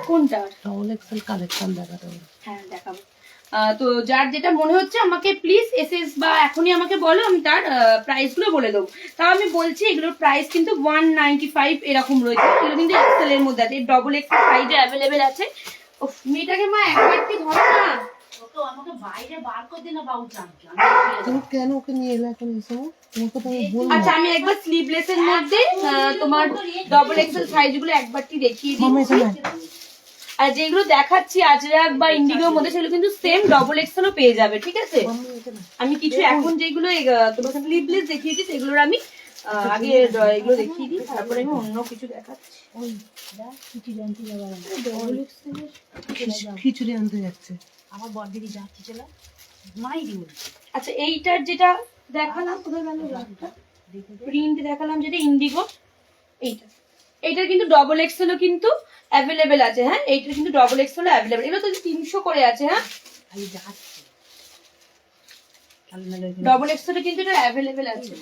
কোনটা? ডবল এক্সেল কালেকশন দেখাতে হবে। হ্যাঁ দেখাবো। তো যার যেটা মনে হচ্ছে আমাকে প্লিজ এসএস বা এখনই আমাকে বলো, আমি তার প্রাইস গুলো বলে দেবো। তাও আমি বলছি এগুলোর প্রাইস কিন্তু 195 এরকম রয়েছে। এগুলো কিন্তু এক্সেল এর মধ্যে আছে, ডবল এক্সেল সাইজে অ্যাভেলেবেল আছে। মেয়েটাকে মা একবার কি ধরো না, আমাকে বাইরে বার করে দিন না বাবু চানকে। তুমি কেন ওকে নিয়ে এলে এখন এই সময়? তোমাকে তো আমি বলবো। আচ্ছা আমি একবার স্লিভলেস এর মধ্যে তোমার ডবল এক্সেল সাইজ গুলো একবারটি দেখিয়ে মামা দিচ্ছি। এটা নাও। আর যেগুলো দেখাচ্ছি আজরাক বা ইন্ডিগোর মধ্যে, সেগুলো কিন্তু সেম ডবল এক্সেলও পেয়ে যাবে, ঠিক আছে? মামা এটা নাও। আমি কিছু এখন যেগুলো তোমার স্লিভলেস দেখিয়েছি সেগুলোর আমি আগে এগুলো দেখিয়ে দিই, তারপরে আমি অন্য কিছু দেখাচ্ছি। ওই দা কিছু জানতে যাবার ডবল এক্সেল। খিচুড়ি আনতে যাচ্ছে। আমার বড়দিদি যাচ্ছে চলে মাই দি বলছে। আচ্ছা এইটার যেটা দেখালাম, কোথায় গেল প্রিন্ট দেখালাম যেটা ইন্ডিগো, এইটার কিন্তু ডবল এক্সেলও কিন্তু অ্যাভেলেবেল আছে, হ্যাঁ? এইটার কিন্তু ডবল এক্সেলও অ্যাভেলেবেল। এগুলো তো 300 করে আছে, হ্যাঁ? আমি যাচ্ছি ডবল এক্সেলও কিন্তু এটা অ্যাভেলেবেল আছে।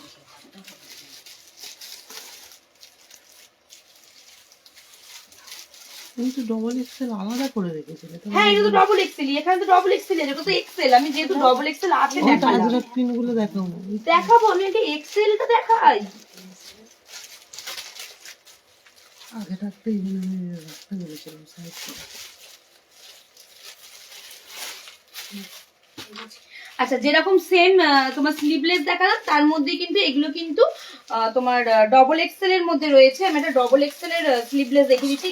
কিন্তু ডবল এক্সেল আলাদা করে রেখেছিলে তো। হ্যাঁ এটা তো ডবল এক্সেল, এখানে তো ডবল এক্সেল, এটা তো এক্সেল। আমি যেহেতু ডবল এক্সেল আছে দেখালাম। আজরাক পিন গুলো দেখাও না। দেখাবো, আমি আগে এক্সেলটা দেখাই। আগে থাকতে এইগুলো রাখতে বলেছিলাম সাইড করে। আচ্ছা যেরকম সেম তোমার স্লিভলেস দেখালাম, তার মধ্যে কিন্তু এগুলো কিন্তু তোমার ডবল এক্সেল এর মধ্যে রয়েছে। আমি একটা ডবল এক্সেল এর স্লিভলেস দেখিয়ে দিচ্ছি।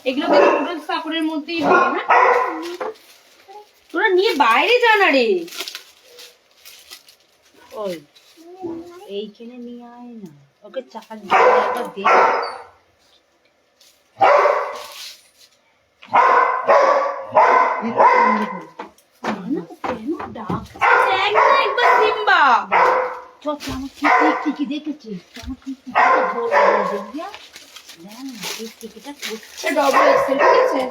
এগুলো কিন্তু নুডলস কাপড়ের মধ্যেই হবে, হ্যাঁ? তোরা নিয়ে বাইরে যা না রে। ওই এইখানে নিয়ে আয় না, ওকে চাকা একটা দে। একবার সিম্বা আমার ঠিকই দেখেছি, আমার ঠিকই ডবল এক্সেল, ঠিক আছে?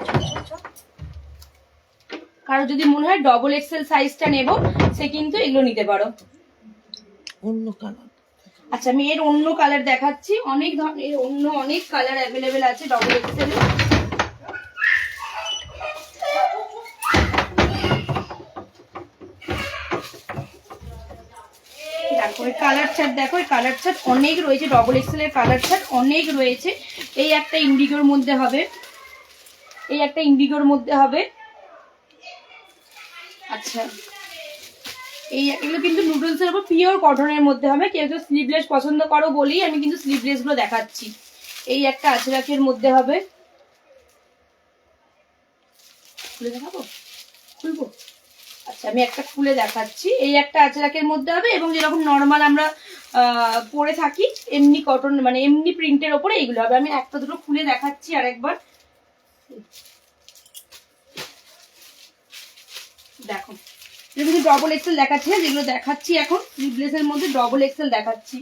কারো যদি মনে হয় ডবল এক্সেল সাইজটা নেব, সে কিন্তু এগুলো নিতে পারো। অন্য কালার। আচ্ছা আমি এর অন্য কালার দেখাচ্ছি। অনেক ধরনের অন্য অনেক কালার অ্যাভেলেবেল আছে ডবল এক্সেল। তারপরে কালার চার্ট দেখো, কালার চার্ট অনেক রয়েছে, ডবল এক্সেল এর কালার চার্ট অনেক রয়েছে। এই একটা ইন্ডিগোর মধ্যে হবে, এই একটা ইন্ডিগোর মধ্যে হবে। আচ্ছা এগুলো কিন্তু নুডলস এর উপর পিওর কটনের মধ্যে হবে। কেউ কেউ স্লিভলেস পছন্দ করো বলেই আমি কিন্তু স্লিভলেস গুলো দেখাচ্ছি। এই একটা আজরাকের মধ্যে হবে, খুলে দেখাবো, খুলবো? আচ্ছা আমি একটা খুলে দেখাচ্ছি। এই একটা আজরাকের মধ্যে হবে, এবং যেরকম নর্মাল আমরা পরে থাকি এমনি কটন, মানে এমনি প্রিন্টের ওপরে এইগুলো হবে। আমি একটা দুটো খুলে দেখাচ্ছি আরেকবার, দেখো। এটা কিন্তু ডবল এক্সেল দেখাচ্ছি না, যেগুলো দেখাচ্ছি এখন স্লিভলেসের মধ্যে ডবল এক্সেল দেখাচ্ছি।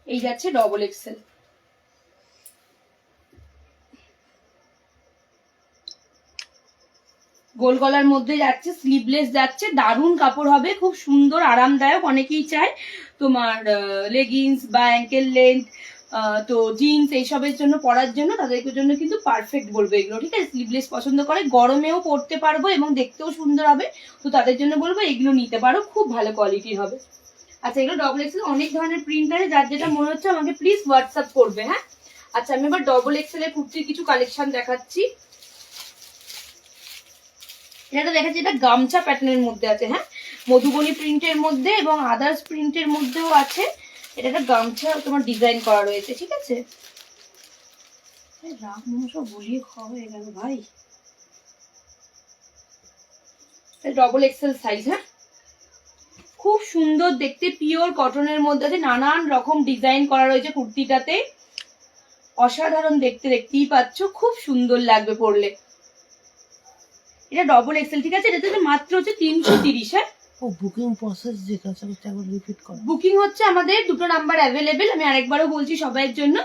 এই যাচ্ছে ডবল এক্সেল। গোল গলার মধ্যে যাচ্ছে, স্লিভলেস যাচ্ছে, দারুণ কাপড় হবে, খুব সুন্দর আরামদায়ক। অনেকেই চায় তোমার লেগিংস বা অ্যাঙ্কেল লেন্থ, তো জিন্স এইসবের জন্য পরার জন্য, তাদেরকে জন্য কিন্তু পারফেক্ট বলবো এগুলো, ঠিক আছে। স্লিভলেস পছন্দ করে, গরমেও পরতে পারবো এবং দেখতেও সুন্দর হবে, তো তাদের জন্য বলবো এগুলো নিতে পারো, খুব ভালো কোয়ালিটির হবে। আচ্ছা, এগুলো ডবল এক্সেল, অনেক ধরনের প্রিন্ট আছে, যার যেটা মনে হচ্ছে আমাকে প্লিজ হোয়াটসঅ্যাপ করবে। হ্যাঁ, আচ্ছা আমি এবার ডবল এক্সেল এর কুর্তির কিছু কালেকশন দেখাচ্ছি। এটা দেখাচ্ছি, এটা গামছা প্যাটার্নের মধ্যে আছে। হ্যাঁ, মধুবনী প্রিন্টের মধ্যে এবং আদার্স প্রিন্টের মধ্যেও আছে। এটা একটা গামছা তোমার ডিজাইন করা রয়েছে, ঠিক আছে। রাগ সব বলিয়ে খাওয়া হয়ে গেল ভাই। Double XL size. হ্যাঁ, খুব সুন্দর দেখতে, পিওর কটনের মধ্যে আছে, নানান রকম ডিজাইন করা রয়েছে কুর্তিটাতে, অসাধারণ দেখতে, দেখতেই পাচ্ছ, খুব সুন্দর লাগবে পরলে। এটা ডবল এক্সেল, ঠিক আছে। এটাতে মাত্র হচ্ছে 330। হ্যাঁ, ও বুকিং প্রসেস জিজ্ঞাসা করতে একবার রিপিট করো। বুকিং হচ্ছে আমাদের দুটো নাম্বার অ্যাভেলেবেল, আমি আরেকবারও বলছি সবাইয়ের জন্য।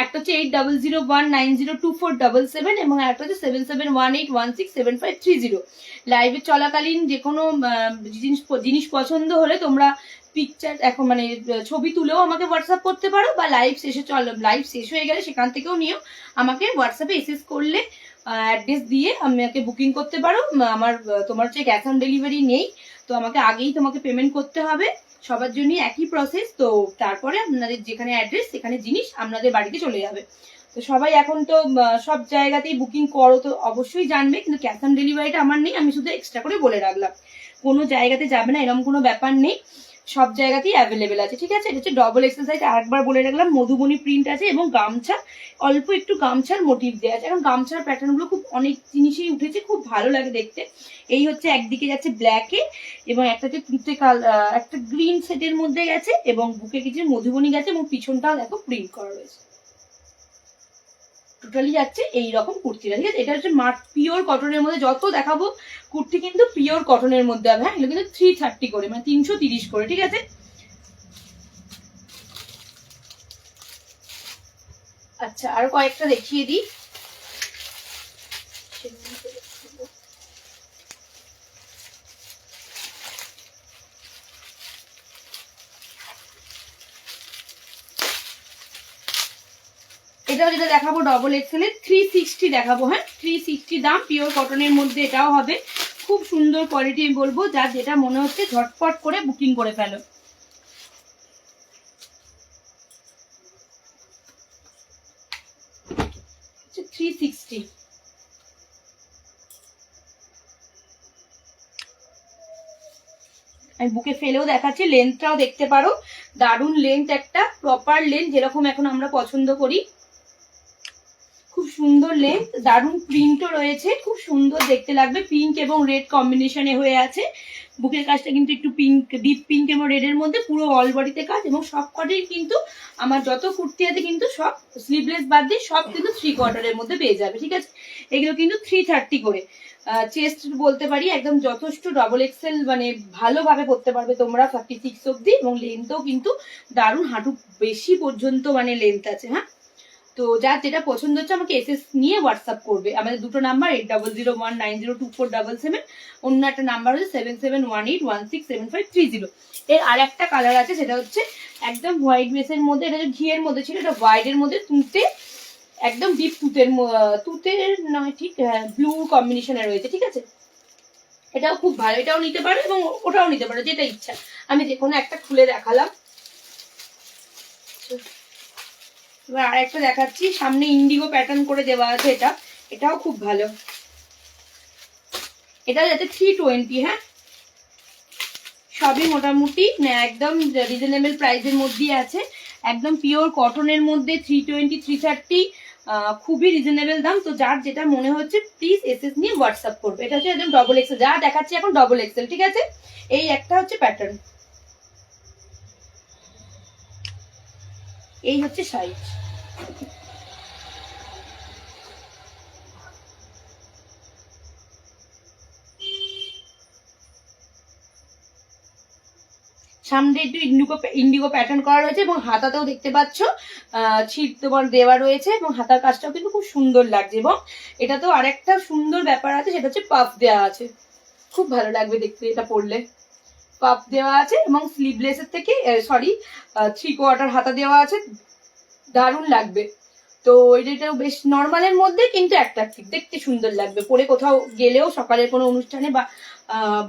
একটা হচ্ছে 8001902477 এবং একটা হচ্ছে 7718167530। লাইভে চলাকালীন যে কোনো জিনিস পছন্দ হলে তোমরা পিকচার এখন মানে ছবি তুলেও আমাকে হোয়াটসঅ্যাপ করতে পারো, বা লাইভ শেষ হয়ে গেলে সেখান থেকেও নিও, আমাকে হোয়াটসঅ্যাপে এসএস করলে অ্যাড্রেস দিয়ে আমাকে বুকিং করতে পারো। আমার তোমার হচ্ছে ক্যাশ অন ডেলিভারি নেই, তো আমাকে আগেই তোমাকে পেমেন্ট করতে হবে, সবার জন্য একই প্রসেস। তো তারপরে আপনাদের যেখানে অ্যাড্রেস সেখানে জিনিস আপনাদের বাড়িতে চলে যাবে। তো সবাই এখন তো সব জায়গাতেই বুকিং করো, তো অবশ্যই জানবে, কিন্তু ক্যাশ অন ডেলিভারিটা আমার নেই, আমি শুধু এক্সট্রা করে বলে রাখলাম। কোনো জায়গাতে যাবে না এরকম কোনো ব্যাপার নেই, সব জায়গাতেই অ্যাভেলেবেল আছে, ঠিক আছে। এটা হচ্ছে ডবল এক্সেল সাইজ, আরেকবার বলে রাখলাম, মধুবনী প্রিন্ট আছে এবং গামছা, অল্প একটু গামছার মোটিভ দেওয়া আছে। এখন গামছার প্যাটার্ন গুলো খুব অনেক জিনিসই উঠেছে, খুব ভালো লাগে দেখতে। এই হচ্ছে একদিকে যাচ্ছে ব্ল্যাকে এবং একটা হচ্ছে তুতে একটা গ্রিন সেটের মধ্যে গেছে এবং বুকে কিছু মধুবনী গেছে এবং পিছনটাও দেখো প্রিন্ট করা রয়েছে। টোটালি যাচ্ছে এইরকম কুর্তিটা, ঠিক আছে। এটা হচ্ছে পিওর কটনের মধ্যে, যত দেখাবো কুর্তি কিন্তু পিওর কটনের মধ্যে হবে। হ্যাঁ, এগুলো কিন্তু 330 করে, মানে 330 করে, ঠিক আছে। আচ্ছা, আরো কয়েকটা দেখিয়ে দিই। এটাও যেটা দেখাবো ডবল এক্সেল এর 360 দেখাবো। হ্যাঁ, 360 দাম, পিওর কটনের মধ্যে এটাও হবে, খুব সুন্দর কোয়ালিটি বলবো, যার যেটা মনে হচ্ছে ঝটপট করে বুকিং করে ফেলো। 360। আমি বুকে ফেলেও দেখাচ্ছি, লেন্থটাও দেখতে পারো, দারুণ লেন্থ, একটা প্রপার লেন্থ যেরকম এখন আমরা পছন্দ করি, খুব সুন্দর লেন্থ, দারুণ প্রিন্টও রয়েছে, খুব সুন্দর দেখতে লাগবে, পিঙ্ক এবং রেড কম্বিনেশনে হয়ে আছে। বুকের কাজটা কিন্তু একটু পিঙ্ক, ডিপ পিঙ্ক এবং রেডের মধ্যে, পুরো অল বডিতে কাজ, এবং সব কটাই কিন্তু আমার যত কুর্তি আছে কিন্তু সব স্লিভলেস বাদ দিয়ে সব কিন্তু 3 কোয়ার্টারের মধ্যে পেয়ে যাবে, ঠিক আছে। এগুলো কিন্তু 330 করে। চেস্ট বলতে পারি একদম যথেষ্ট ডবল এক্সেল, মানে ভালোভাবে পরতে পারবে তোমরা 36 অব্দি, এবং লেন্থও কিন্তু দারুণ, হাঁটু বেশি পর্যন্ত মানে লেন্থ আছে। হ্যাঁ, তো যার যেটা পছন্দ হচ্ছে আমাকে এসএস নিয়ে হোয়াটসঅ্যাপ করবে। আমাদের দুটো নাম্বার 8001902477, অন্য একটা নাম্বার হচ্ছে 7718167530। এর আর একটা কালার আছে, সেটা হচ্ছে একদম হোয়াইট বেসের মধ্যে, এটা যে ঘিয়ের মধ্যে ছিল, এটা হোয়াইটের মধ্যে তুতে, একদম ডিপ তুতের নয়, ঠিক ব্লু কম্বিনেশনে রয়েছে, ঠিক আছে। এটাও খুব ভালো, এটাও নিতে পারো এবং ওটাও নিতে পারো, যেটা ইচ্ছা। আমি যে কোনো একটা খুলে দেখালাম। এবার আরেকটা দেখাচ্ছি, সামনে ইন্ডিগো প্যাটার্ন করে দেওয়া আছে, এটাও খুব ভালো। এটা যাতে 320। হ্যাঁ, সবই মোটামুটি একদম রিজনেবল প্রাইসের মধ্যেই আছে, একদম পিওর কটনের মধ্যে, 320 330, খুবই রিজনেবল দাম। তো যার যেটা মনে হচ্ছে প্লিজ এসএস নিয়ে হোয়াটসঅ্যাপ করবে। এটা হচ্ছে একদম ডবল এক্সেল, যা দেখাচ্ছি এখন ডবল এক্সেল, ঠিক আছে। এই একটা হচ্ছে প্যাটার্ন, এই হচ্ছে সাইজ। সামনে একটু ইন্ডিগো প্যাটার্ন করা রয়েছে এবং হাতাতেও দেখতে পাচ্ছ ছিট তোমার দেওয়া রয়েছে এবং হাতার কাজটাও কিন্তু খুব সুন্দর লাগছে। এবং এটা তো আরেকটা সুন্দর ব্যাপার আছে, সেটা হচ্ছে পাফ দেওয়া আছে, খুব ভালো লাগবে দেখতে এটা পরলে। পাফ দেওয়া আছে এবং স্লিভলেসের থেকে সরি 3/4 হাতা দেওয়া আছে, দারুণ লাগবে। তো এটাও বেশ নর্মালের মধ্যে কিন্তু অ্যাট্রাকটিভ, দেখতে সুন্দর লাগবে পরে কোথাও গেলেও, সকালের কোনো অনুষ্ঠানে বা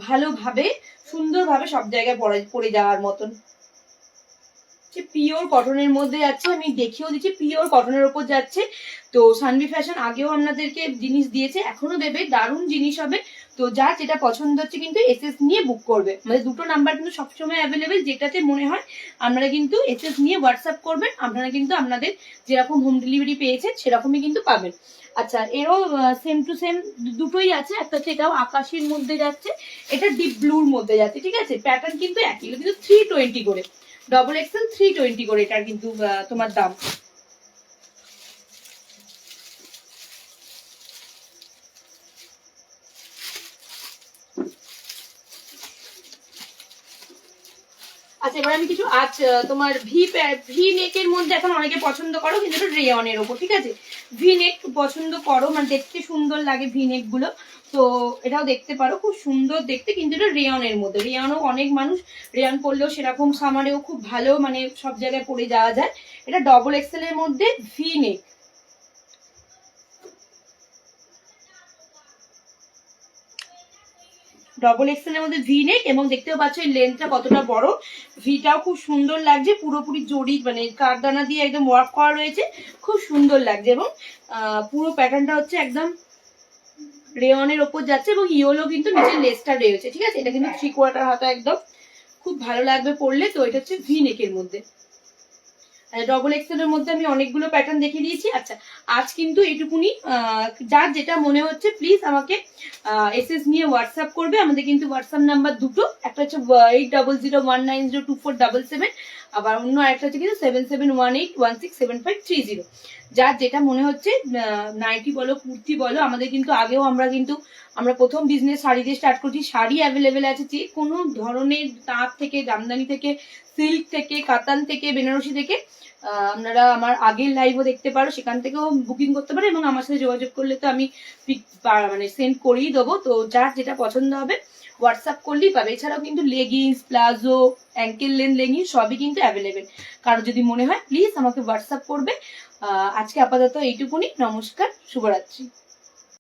ভালোভাবে সুন্দরভাবে সব জায়গায় পরে যাওয়ার মতন। পিওর কটনের মধ্যে যাচ্ছে, আমি দেখিয়েও দিচ্ছি পিওর কটনের ওপর যাচ্ছে। তো সানভি ফ্যাশন আগেও আপনাদেরকে জিনিস দিয়েছে, এখনো দেবে, দারুণ জিনিস হবে। তো যার যেটা পছন্দ হচ্ছে কিন্তু এসএস নিয়ে বুক করবে। আমাদের দুটো নাম্বার কিন্তু সবসময় অ্যাভেলেবেল, যেটাতে মনে হয় আপনারা কিন্তু এসএস নিয়ে হোয়াটসঅ্যাপ করবেন, আপনারা কিন্তু আপনাদের যেরকম হোম ডেলিভারি পেয়েছেন সেরকমই কিন্তু পাবেন। আচ্ছা, এরও সেম টু সেম দুটোই আছে, একটা হচ্ছে এটাও আকাশের মধ্যে যাচ্ছে, এটা ডিপ ব্লুর মধ্যে যাচ্ছে, ঠিক আছে। প্যাটার্ন কিন্তু একই, কিন্তু 320 করে, ডবল এক্সেল 320 করে এটার কিন্তু তোমার দাম। আচ্ছা, এবার আমি কিছু তোমার ভি নেকের মধ্যে এখন অনেকে পছন্দ করো, কিন্তু এটা রেয়নের ওপর, ঠিক আছে। ভি নেক পছন্দ করো, মানে দেখতে সুন্দর লাগে ভি নেক গুলো, তো এটাও দেখতে পারো, খুব সুন্দর দেখতে। কিন্তু এটা রেয়নের মধ্যে, রেয়নও অনেক মানুষ রেয়ন পরলেও সেরকম সামারেও খুব ভালো, মানে সব জায়গায় পরে যাওয়া যায়। এটা ডবল এক্সেল এর মধ্যে ভি নেক, ডবল এক্সেল এর মধ্যে ভি নেক, এবং দেখতেও পাচ্ছ এই লেন্থটা কতটা বড়, ভিটাও খুব সুন্দর লাগছে, পুরোপুরি জড়ি মানে কারদানা দিয়ে একদম ওয়ার্ক করা রয়েছে, খুব সুন্দর লাগছে। এবং পুরো প্যাটার্নটা হচ্ছে একদম রেয়নের ওপর যাচ্ছে এবং ইয়েলো কিন্তু নিচের লেসটা রয়েছে, ঠিক আছে। এটা কিন্তু 3/4 হাতা, একদম খুব ভালো লাগবে পরলে। তো এটা হচ্ছে ভি নেকের মধ্যে, ডবল এক্সেল এর মধ্যে আমি অনেকগুলো প্যাটার্ন দেখিয়ে দিয়েছি। আচ্ছা, আজ কিন্তু এইটুকুনি, যার যেটা মনে হচ্ছে প্লিজ আমাকে এসএস নিয়ে হোয়াটসঅ্যাপ করবে। আমাদের কিন্তু হোয়াটসঅ্যাপ নাম্বার দুটো, একটা হচ্ছে 8001902477, আবার অন্য আরেকটা হচ্ছে কিন্তু 7718167530। যার যেটা মনে হচ্ছে, নাইটি বলো কুর্তি বলো, আমাদের কিন্তু আগেও আমরা প্রথম বিজনেস শাড়ি দিয়ে স্টার্ট করছি, শাড়ি অ্যাভেলেবেল আছে যে কোনো ধরনের, তাঁত থেকে, জামদানি থেকে, সিল্ক থেকে, কাতান থেকে, বেনারসি থেকে। আপনারা আমার আগের লাইভও দেখতে পারো, সেখান থেকেও বুকিং করতে পারো, এবং আমার সাথে যোগাযোগ করলে তো আমি মানে সেন্ড করেই দেবো। তো যার যেটা পছন্দ হবে হোয়াটসঅ্যাপ করলেই পাবে। এছাড়াও কিন্তু leggings, palazzo, ankle length leggings সবই কিন্তু অ্যাভেলেবেল। কারো যদি মনে হয় প্লিজ আমাকে হোয়াটসঅ্যাপ করবে। আজকে আপাতত এইটুকুনি, নমস্কার, শুভরাত্রি।